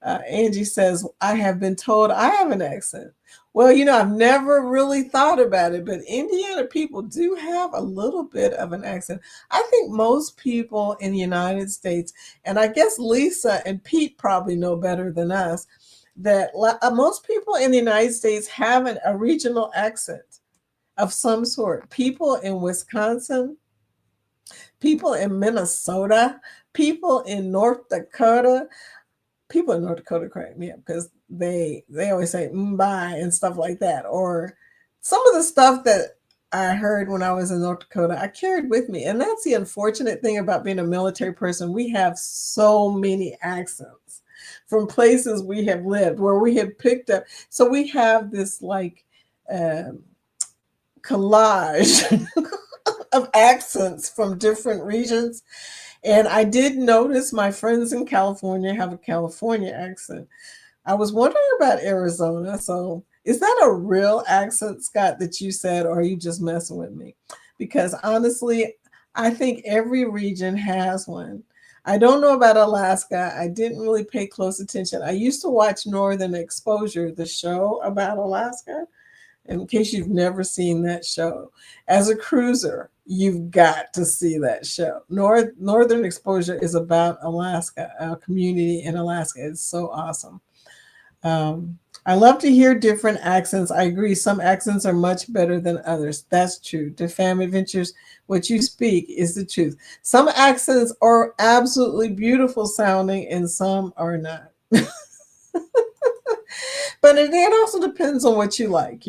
Angie says, I have been told I have an accent. Well, I've never really thought about it, but Indiana people do have a little bit of an accent. I think most people in the United States, and I guess Lisa and Pete probably know better than us, that most people in the United States have a regional accent of some sort. People in Wisconsin, people in Minnesota, people in North Dakota. People in North Dakota crack me up because they always say bye and stuff like that. Or some of the stuff that I heard when I was in North Dakota, I carried with me. And that's the unfortunate thing about being a military person. We have so many accents from places we have lived where we have picked up. So we have this like collage of accents from different regions. And I did notice my friends in California have a California accent. I was wondering about Arizona. So is that a real accent, Scott, that you said, or are you just messing with me? Because honestly, I think every region has one. I don't know about Alaska. I didn't really pay close attention. I used to watch Northern Exposure, the show about Alaska. In case you've never seen that show, as a cruiser, you've got to see that show. Northern Exposure is about Alaska, a community in Alaska. It's so awesome. I love to hear different accents. I agree. Some accents are much better than others. That's true. To Fam Adventures, what you speak is the truth. Some accents are absolutely beautiful sounding and some are not. But it also depends on what you like,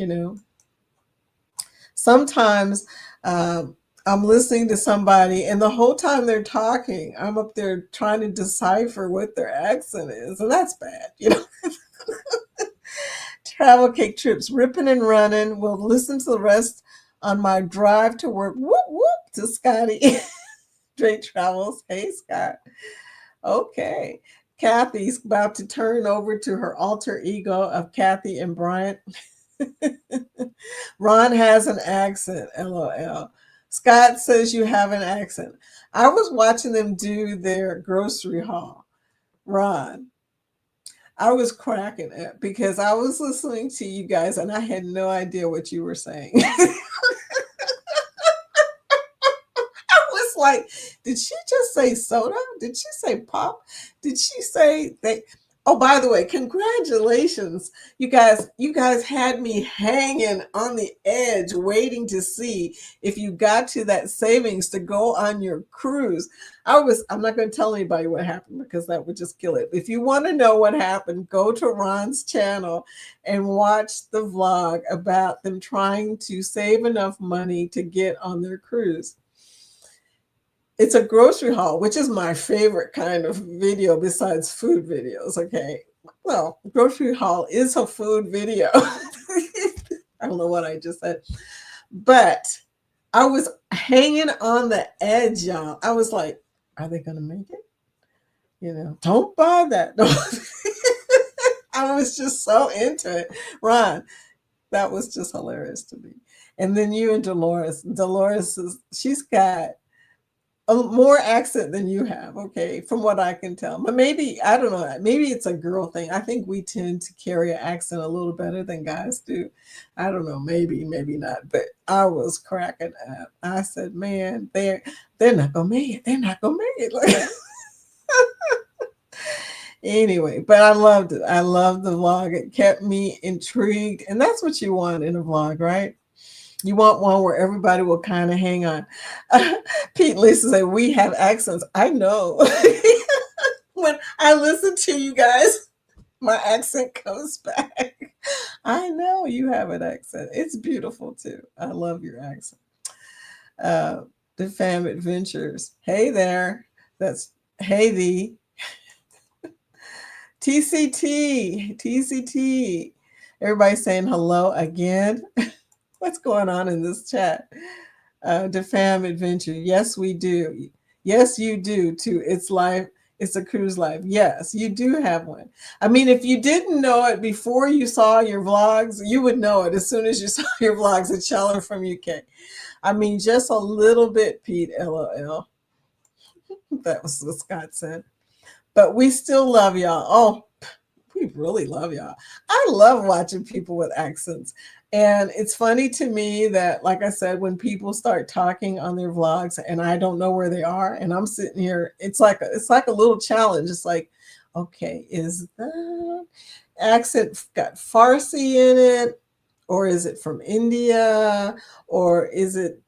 Sometimes I'm listening to somebody and the whole time they're talking, I'm up there trying to decipher what their accent is. And that's bad, Travel cake trips, ripping and running. We'll listen to the rest on my drive to work. Whoop, whoop to Scotty. Straight travels. Hey, Scott. Okay. Kathy's about to turn over to her alter ego of Kathy and Bryant. Ron has an accent, LOL. Scott says you have an accent. I was watching them do their grocery haul. Ron, I was cracking it because I was listening to you guys and I had no idea what you were saying. Like, did she just say soda? Did she say pop? Did she say that? Oh, by the way, congratulations. You guys had me hanging on the edge waiting to see if you got to that savings to go on your cruise. I'm not going to tell anybody what happened because that would just kill it. If you want to know what happened, go to Ron's channel and watch the vlog about them trying to save enough money to get on their cruise. It's a grocery haul, which is my favorite kind of video besides food videos. Okay. Well, grocery haul is a food video. I don't know what I just said, but I was hanging on the edge, y'all. I was like, are they going to make it? Don't buy that. I was just so into it. Ron, that was just hilarious to me. And then you and Dolores. Dolores she's got a more accent than you have, okay, from what I can tell. But maybe, I don't know, maybe it's a girl thing. I think we tend to carry an accent a little better than guys do. I don't know, maybe not. But I was cracking up. I said, man, they're not gonna make it. They're not gonna make it. Like, anyway, but I loved it. I loved the vlog. It kept me intrigued. And that's what you want in a vlog, right? You want one where everybody will kind of hang on. Pete and Lisa say, we have accents. I know. When I listen to you guys, my accent comes back. I know you have an accent. It's beautiful too. I love your accent. The Fam Adventures. Hey there. That's hey the TCT. Everybody's saying hello again. What's going on in this chat? The Fam Adventure. Yes, we do. Yes, you do too. It's life. It's a cruise life. Yes, you do have one. I mean, if you didn't know it before you saw your vlogs, you would know it as soon as you saw your vlogs at Sheller from UK. I mean, just a little bit, Pete, LOL. That was what Scott said. But we still love y'all. Oh, we really love y'all. I love watching people with accents. And it's funny to me that, like I said, when people start talking on their vlogs and I don't know where they are, and I'm sitting here, it's like a little challenge. It's like, okay, is that accent got Farsi in it? Or is it from India? Or is it,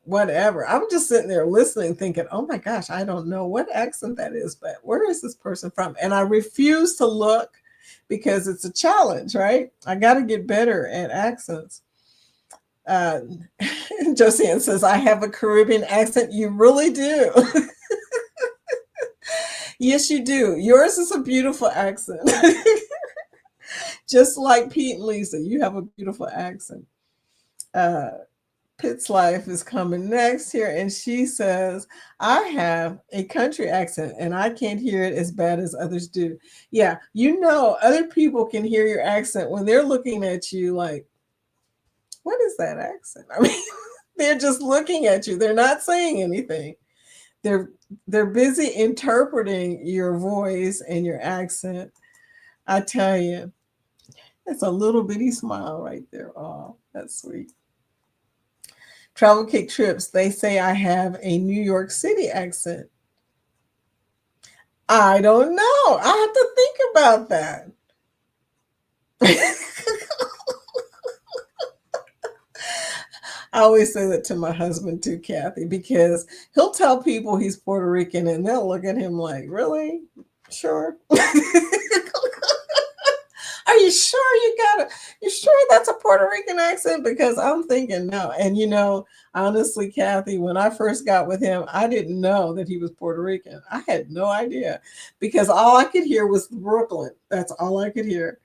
whatever? I'm just sitting there listening, thinking, oh my gosh, I don't know what accent that is, but where is this person from? And I refuse to look because it's a challenge, right? I got to get better at accents. Josiane says, I have a Caribbean accent. You really do. Yes, you do. Yours is a beautiful accent. Just like Pete and Lisa, you have a beautiful accent. Pitt's Life is coming next here, and she says, I have a country accent and I can't hear it as bad as others do. Yeah, other people can hear your accent when they're looking at you like, what is that accent? I mean, they're just looking at you. They're not saying anything. They're busy interpreting your voice and your accent. I tell you, it's a little bitty smile right there. Oh, that's sweet. Travel Kick Trips, they say I have a New York City accent. I don't know. I have to think about that. I always say that to my husband too, Kathy, because he'll tell people he's Puerto Rican and they'll look at him like, really? Sure. Are you sure you sure that's a Puerto Rican accent? Because I'm thinking no. And honestly, Kathy, when I first got with him, I didn't know that he was Puerto Rican. I had no idea because all I could hear was Brooklyn. That's all I could hear.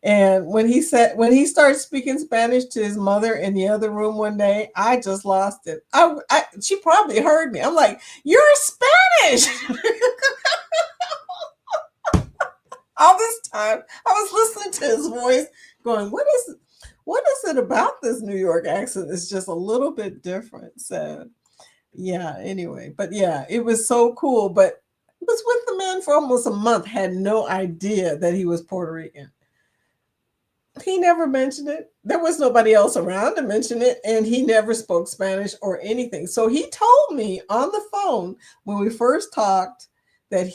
And when he started speaking Spanish to his mother in the other room one day, I just lost it. She probably heard me. I'm like, you're Spanish. All this time, I was listening to his voice, going, "What is it about this New York accent? It's just a little bit different." So, yeah. Anyway, but yeah, it was so cool. But I was with the man for almost a month. Had no idea that he was Puerto Rican. He never mentioned it. There was nobody else around to mention it, and he never spoke Spanish or anything. So he told me on the phone when we first talked that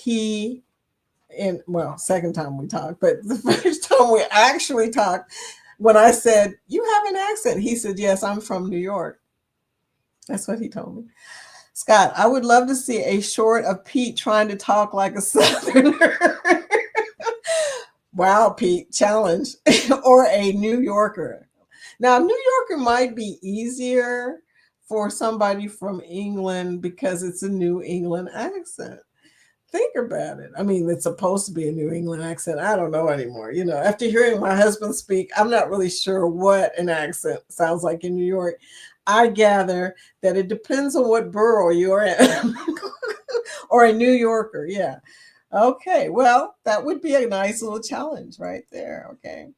second time we talked, but the first time we actually talked, when I said, you have an accent, he said, yes, I'm from New York. That's what he told me. Scott, I would love to see a short of Pete trying to talk like a Southerner. Wow, Pete, challenge. Or a New Yorker. Now, New Yorker might be easier for somebody from England because it's a New England accent. Think about it. I mean, it's supposed to be a New England accent. I don't know anymore. After hearing my husband speak, I'm not really sure what an accent sounds like in New York. I gather that it depends on what borough you're in. Or a New Yorker. Yeah. Okay. Well, that would be a nice little challenge right there. Okay.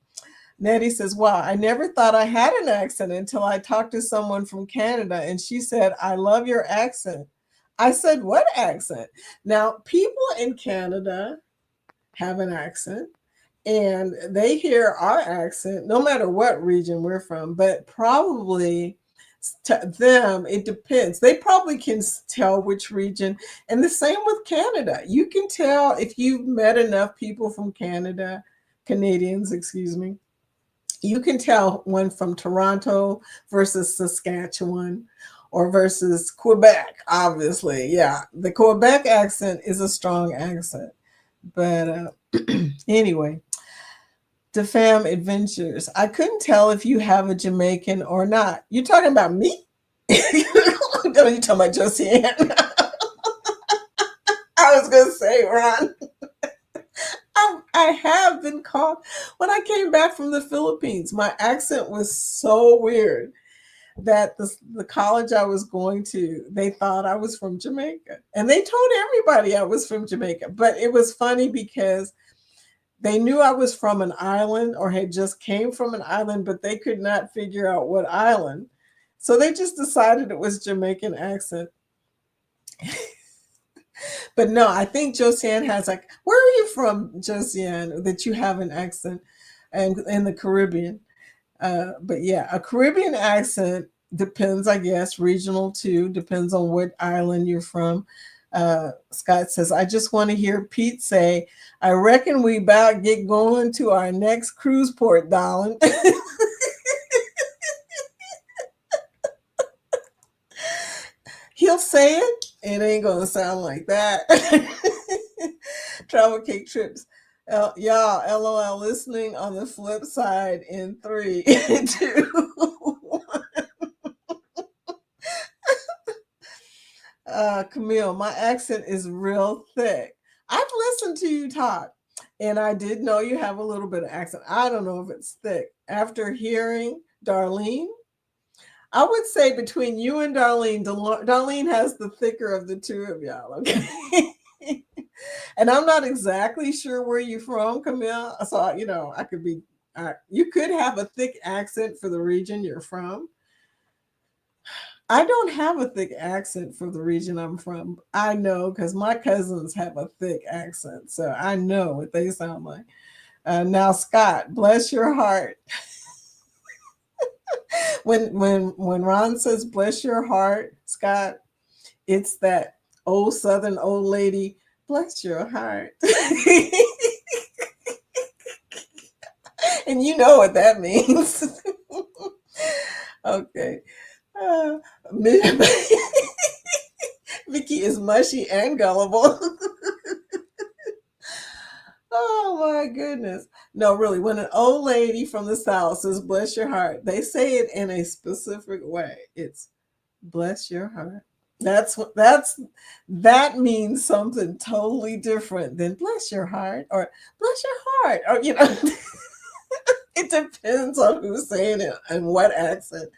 Nettie says, wow, I never thought I had an accent until I talked to someone from Canada and she said, I love your accent. I said, what accent? Now, people in Canada have an accent and they hear our accent no matter what region we're from, but probably to them, it depends. They probably can tell which region. And the same with Canada. You can tell if you've met enough people from Canada, Canadians, excuse me, you can tell one from Toronto versus Saskatchewan or versus Quebec, obviously. Yeah, the Quebec accent is a strong accent. But anyway, the fam adventures. I couldn't tell if you have a Jamaican or not. You talking about me? No, you talking about Josiane? I was gonna say, Ron. I have been called when I came back from the Philippines. My accent was so weird that the college I was going to, they thought I was from Jamaica, and they told everybody I was from Jamaica. But it was funny because they knew I was from an island or had just came from an island, but they could not figure out what island. So they just decided it was Jamaican accent. But no, I think Josiane has like, where are you from, Josiane, that you have an accent and in the Caribbean? But yeah, a Caribbean accent depends, I guess, regional too, depends on what island you're from. Scott says, I just want to hear Pete say, I reckon we about get going to our next cruise port, darling. He'll say it. It ain't gonna sound like that. Travel cake trips. Y'all, LOL listening on the flip side in 3, 2, 1. Camille, my accent is real thick. I've listened to you talk, and I did know you have a little bit of accent. I don't know if it's thick. After hearing Darlene, I would say between you and Darlene, Darlene has the thicker of the two of y'all, okay? And I'm not exactly sure where you're from, Camille. So, I could be, you could have a thick accent for the region you're from. I don't have a thick accent for the region I'm from. I know because my cousins have a thick accent. So I know what they sound like. Now, Scott, bless your heart. When Ron says bless your heart, Scott, it's that old Southern old lady, bless your heart. And you know what that means. Okay. Vicky is mushy and gullible. Oh my goodness. No, really, when an old lady from the South says bless your heart, they say it in a specific way. It's bless your heart. That means something totally different than bless your heart or bless your heart. Or it depends on who's saying it and what accent.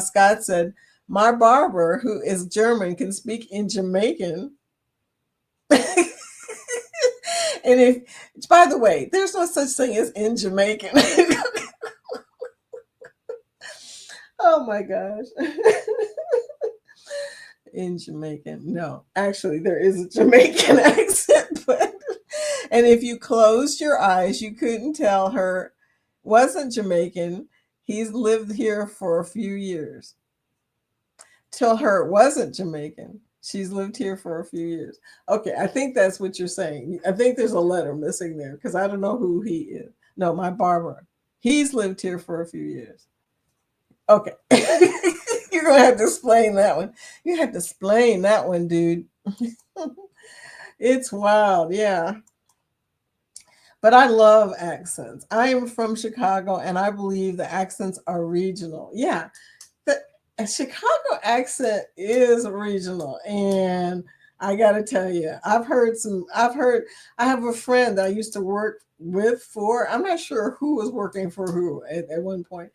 Scott said, my barber, who is German, can speak in Jamaican. And by the way, there's no such thing as in Jamaican. Oh my gosh. In Jamaican. No, actually, there is a Jamaican accent, and if you closed your eyes, you couldn't tell her wasn't Jamaican. He's lived here for a few years. Tell her it wasn't Jamaican. She's lived here for a few years. Okay, I think that's what you're saying. I think there's a letter missing there because I don't know who he is. No, my barber. He's lived here for a few years. Okay. You're going to have to explain that one. You have to explain that one, dude. It's wild. Yeah. But I love accents. I am from Chicago and I believe the accents are regional. Yeah. A Chicago accent is regional, and I got to tell you, I have a friend that I used to work with I'm not sure who was working for who at one point,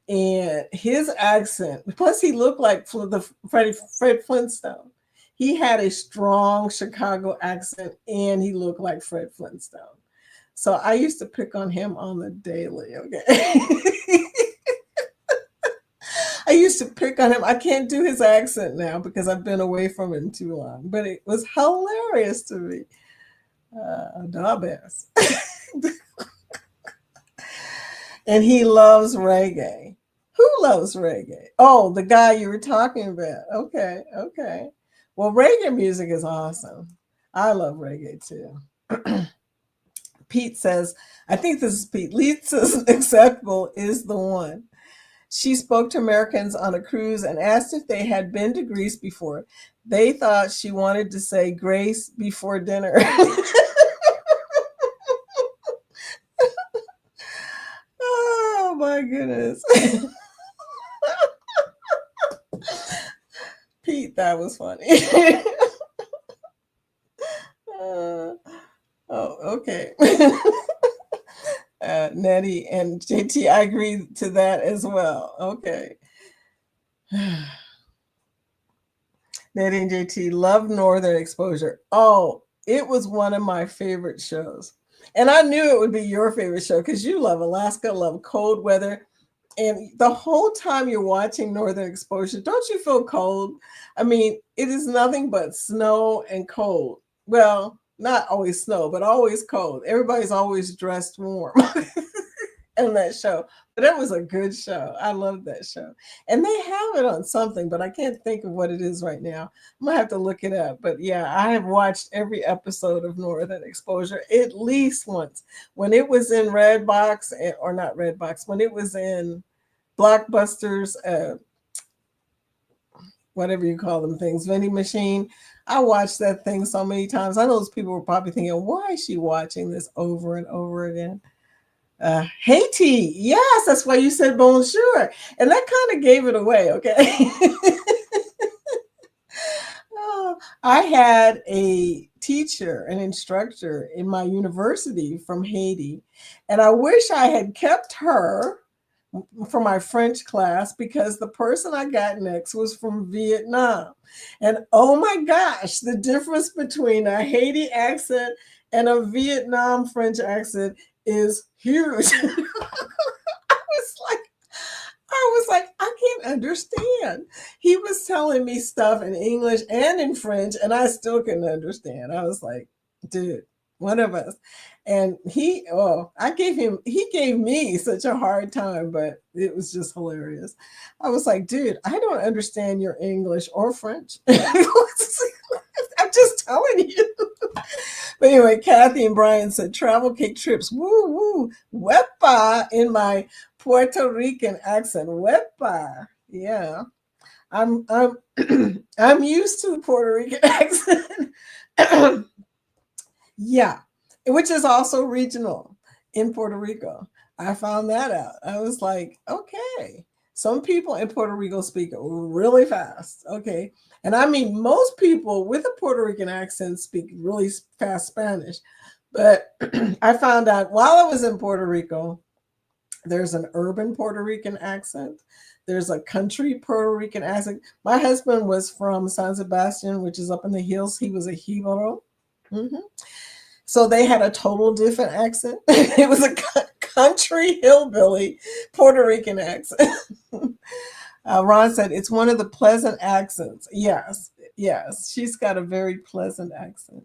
and his accent, plus he looked like Fred Flintstone. He had a strong Chicago accent, and he looked like Fred Flintstone. So I used to pick on him on the daily, okay? I used to pick on him. I can't do his accent now because I've been away from him too long, but it was hilarious to me. Dabas. And he loves reggae. Who loves reggae? Oh, the guy you were talking about. Okay, okay. Well, reggae music is awesome. I love reggae too. Pete says, I think this is Pete. Least acceptable is the one. She spoke to Americans on a cruise and asked if they had been to Greece before. They thought she wanted to say grace before dinner. Oh my goodness. Pete, that was funny. Oh, okay. Nettie and JT, I agree to that as well. Okay. Nettie and JT love Northern Exposure. Oh, it was one of my favorite shows. And I knew it would be your favorite show because you love Alaska, love cold weather. And the whole time you're watching Northern Exposure, don't you feel cold? I mean, it is nothing but snow and cold. Well, not always snow, but always cold. Everybody's always dressed warm in that show. But that was a good show. I love that show. And they have it on something, but I can't think of what it is right now. I'm gonna have to look it up. But yeah, I have watched every episode of Northern Exposure at least once. When it was in Redbox, or not Redbox, when it was in Blockbusters, whatever you call them things, vending machine. I watched that thing so many times. I know those people were probably thinking, why is she watching this over and over again? Haiti. Yes, that's why you said bonjour. And that kind of gave it away, okay? Oh, I had a teacher, an instructor in my university from Haiti, and I wish I had kept her for my French class because the person I got next was from Vietnam. And oh my gosh, the difference between a Haiti accent and a Vietnam French accent is huge. I was like, I can't understand. He was telling me stuff in English and in French, and I still couldn't understand. I was like, dude, one of us. And he gave me such a hard time, but it was just hilarious. I was like, dude, I don't understand your English or French. I'm just telling you. But anyway, Kathy and Brian said travel cake trips. Woo woo. Wepa in my Puerto Rican accent. Wepa. Yeah. I'm I'm used to the Puerto Rican accent. Yeah, which is also regional in Puerto Rico. I found that out. I was like, okay, some people in Puerto Rico speak really fast. Okay. And I mean, most people with a Puerto Rican accent speak really fast Spanish. But I found out while I was in Puerto Rico, there's an urban Puerto Rican accent. There's a country Puerto Rican accent. My husband was from San Sebastian, which is up in the hills. He was a Jibaro. Mm-hmm. So they had a total different accent. It was a country hillbilly Puerto Rican accent. Ron said it's one of the pleasant accents. Yes, yes, she's got a very pleasant accent.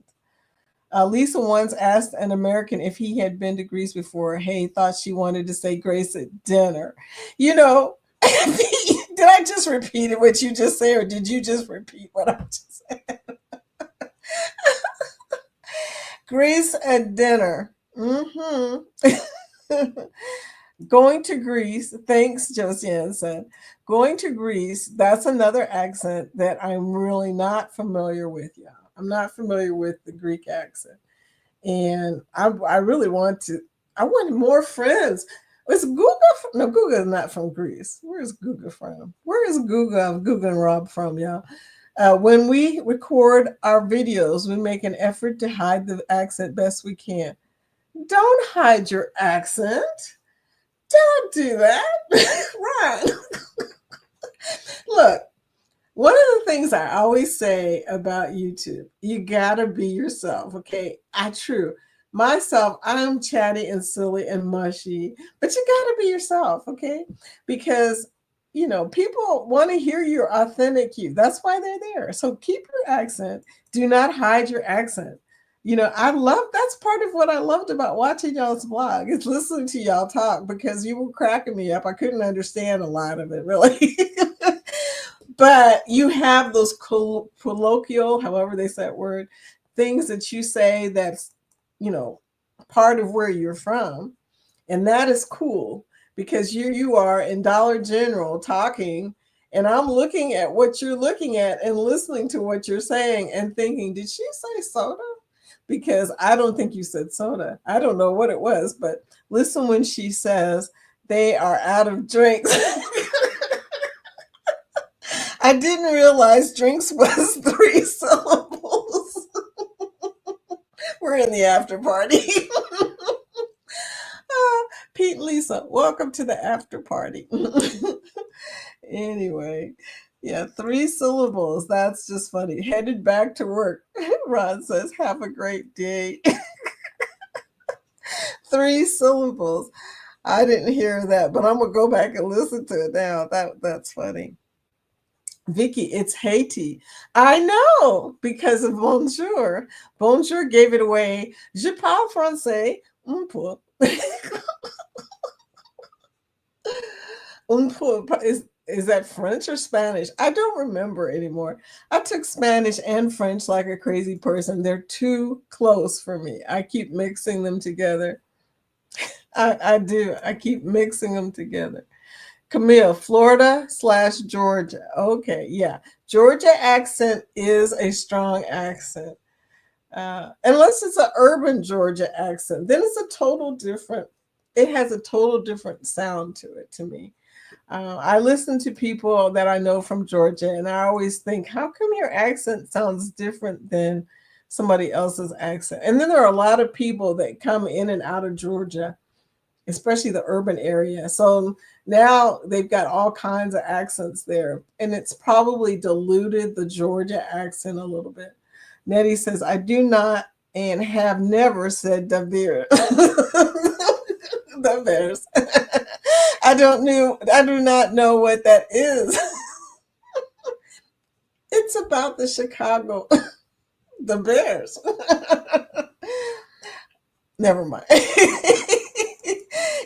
Lisa once asked an American if he had been to Greece before. Hey, thought she wanted to say grace at dinner. You know, did I just repeat it what you just said, or did you just repeat what I just said? Greece at dinner. Mm-hmm. Going to Greece. Thanks, Josiane said. Going to Greece, that's another accent that I'm really not familiar with, y'all. I'm not familiar with the Greek accent. And I really I want more friends. Is Guga no, Guga is not from Greece. Where is Guga from? Where is Guga and Rob from, y'all? When we record our videos, we make an effort to hide the accent best we can. Don't hide your accent. Don't do that. Right. Look, one of the things I always say about YouTube, you gotta be yourself, okay? True. Myself, I'm chatty and silly and mushy, but you gotta be yourself, okay? Because people want to hear your authentic you. That's why they're there. So keep your accent. Do not hide your accent. That's part of what I loved about watching y'all's vlog is listening to y'all talk because you were cracking me up. I couldn't understand a lot of it really. But you have those colloquial, however they say that word, things that you say that's, you know, part of where you're from. And that is cool because you are in Dollar General talking, and I'm looking at what you're looking at and listening to what you're saying and thinking, did she say soda? Because I don't think you said soda. I don't know what it was, but listen when she says they are out of drinks. I didn't realize drinks was 3 syllables. We're in the after party. Pete and Lisa, welcome to the after party. Anyway, yeah, 3 syllables. That's just funny. Headed back to work. Ron says, have a great day. 3 syllables. I didn't hear that, but I'm gonna go back and listen to it now. That's funny. Vicky, it's Haiti. I know because of bonjour. Bonjour gave it away. Je parle français un peu. Un peu is that French or Spanish? I don't remember anymore. I took Spanish and French like a crazy person. They're too close for me. I keep mixing them together. I do. I keep mixing them together. Camille, Florida/Georgia. Okay, yeah. Georgia accent is a strong accent. Unless it's an urban Georgia accent, then it's a total different, it has a total different sound to it to me. I listen to people that I know from Georgia, and I always think, how come your accent sounds different than somebody else's accent? And then there are a lot of people that come in and out of Georgia, especially the urban area. So now they've got all kinds of accents there, and it's probably diluted the Georgia accent a little bit. Nettie says, I do not and have never said the beer. The bears. I do not know what that is. It's about the Chicago, the Bears. Never mind.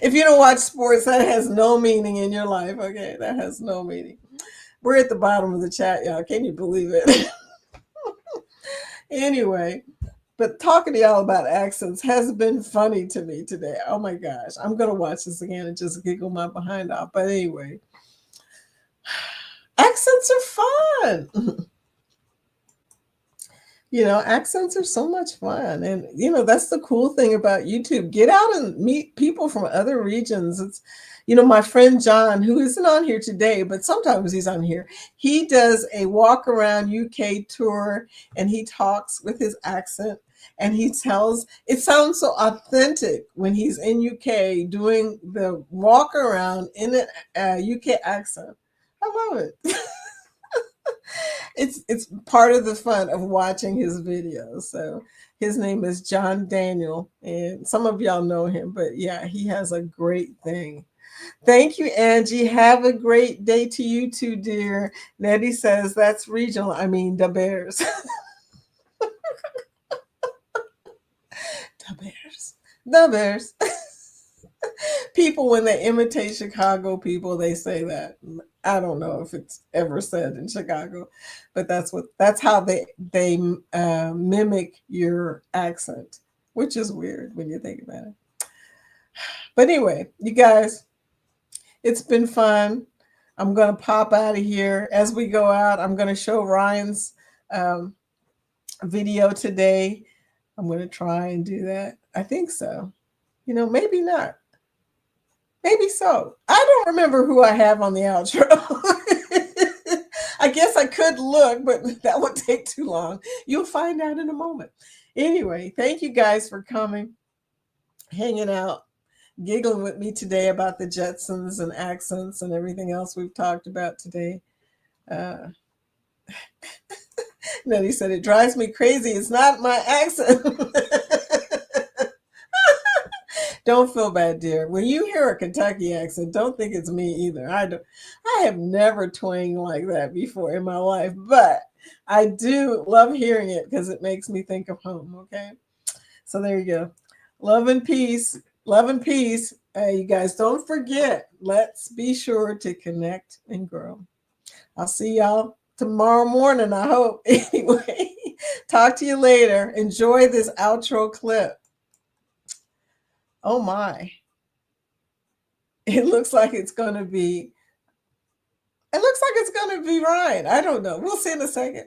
If you don't watch sports, that has no meaning in your life. Okay, that has no meaning. We're at the bottom of the chat, y'all. Can you believe it? Anyway, but talking to y'all about accents has been funny to me today. Oh my gosh. I'm going to watch this again and just giggle my behind off. But anyway, accents are fun. Accents are so much fun. And, that's the cool thing about YouTube. Get out and meet people from other regions. It's, my friend John, who isn't on here today, but sometimes he's on here. He does a walk around UK tour, and he talks with his accent, and he tells, it sounds so authentic when he's in UK doing the walk around in a UK accent. I love it. It's part of the fun of watching his videos. So his name is John Daniel, and some of y'all know him, but yeah, he has a great thing. Thank you, Angie. Have a great day to you too, dear. Nettie says that's regional. I mean, the Bears. The Bears. The Bears. People, when they imitate Chicago people, they say that. I don't know if it's ever said in Chicago, but that's how they mimic your accent, which is weird when you think about it. But anyway, you guys, it's been fun. I'm going to pop out of here. As we go out, I'm going to show Ryan's video today. I'm going to try and do that. I think so. Maybe not. Maybe so. I don't remember who I have on the outro. I guess I could look, but that would take too long. You'll find out in a moment. Anyway, thank you guys for coming, hanging out, giggling with me today about the Jetsons and accents and everything else we've talked about today. Nettie said, it drives me crazy. It's not my accent. Don't feel bad, dear. When you hear a Kentucky accent, don't think it's me either. I have never twanged like that before in my life, but I do love hearing it because it makes me think of home. Okay. So there you go. Love and peace. Love and peace. You guys don't forget, let's be sure to connect and grow. I'll see y'all tomorrow morning, I hope. Anyway, talk to you later. Enjoy this outro clip. Oh my. It looks like it's going to be, it looks like it's going to be Ryan. I don't know. We'll see in a second.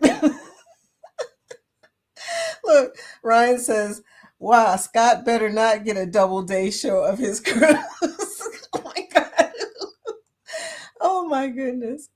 Look, Ryan says, wow, Scott better not get a double day show of his cruise. Oh my God. Oh my goodness.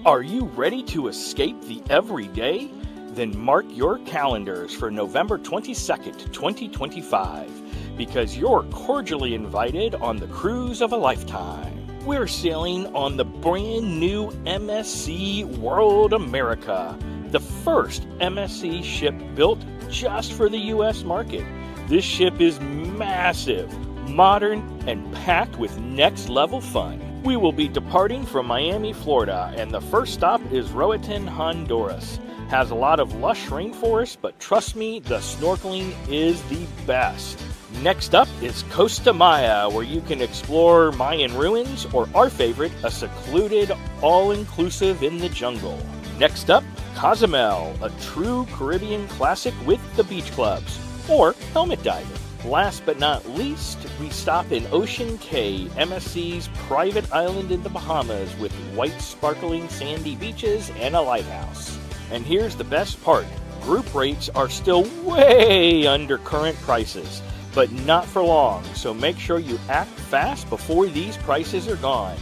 Are you ready to escape the everyday? Then mark your calendars for November 22nd, 2025, because you're cordially invited on the cruise of a lifetime. We're sailing on the brand new MSC World America, the first MSC ship built just for the U.S. market. This ship is massive, modern, and packed with next-level fun. We will be departing from Miami, Florida, and the first stop is Roatan, Honduras. Has a lot of lush rainforest, but trust me, the snorkeling is the best. Next up is Costa Maya, where you can explore Mayan ruins, or our favorite, a secluded, all-inclusive in the jungle. Next up, Cozumel, a true Caribbean classic with the beach clubs, or helmet diving. Last but not least, we stop in Ocean Cay, MSC's private island in the Bahamas with white sparkling sandy beaches and a lighthouse. And here's the best part, group rates are still way under current prices, but not for long, so make sure you act fast before these prices are gone.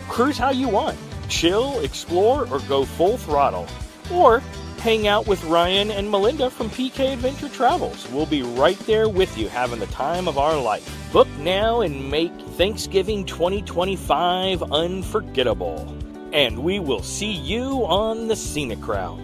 Cruise how you want, chill, explore, or go full throttle. Or hang out with Ryan and Melinda from PK Adventure Travels. We'll be right there with you having the time of our life. Book now and make Thanksgiving 2025 unforgettable. And we will see you on the scenic route.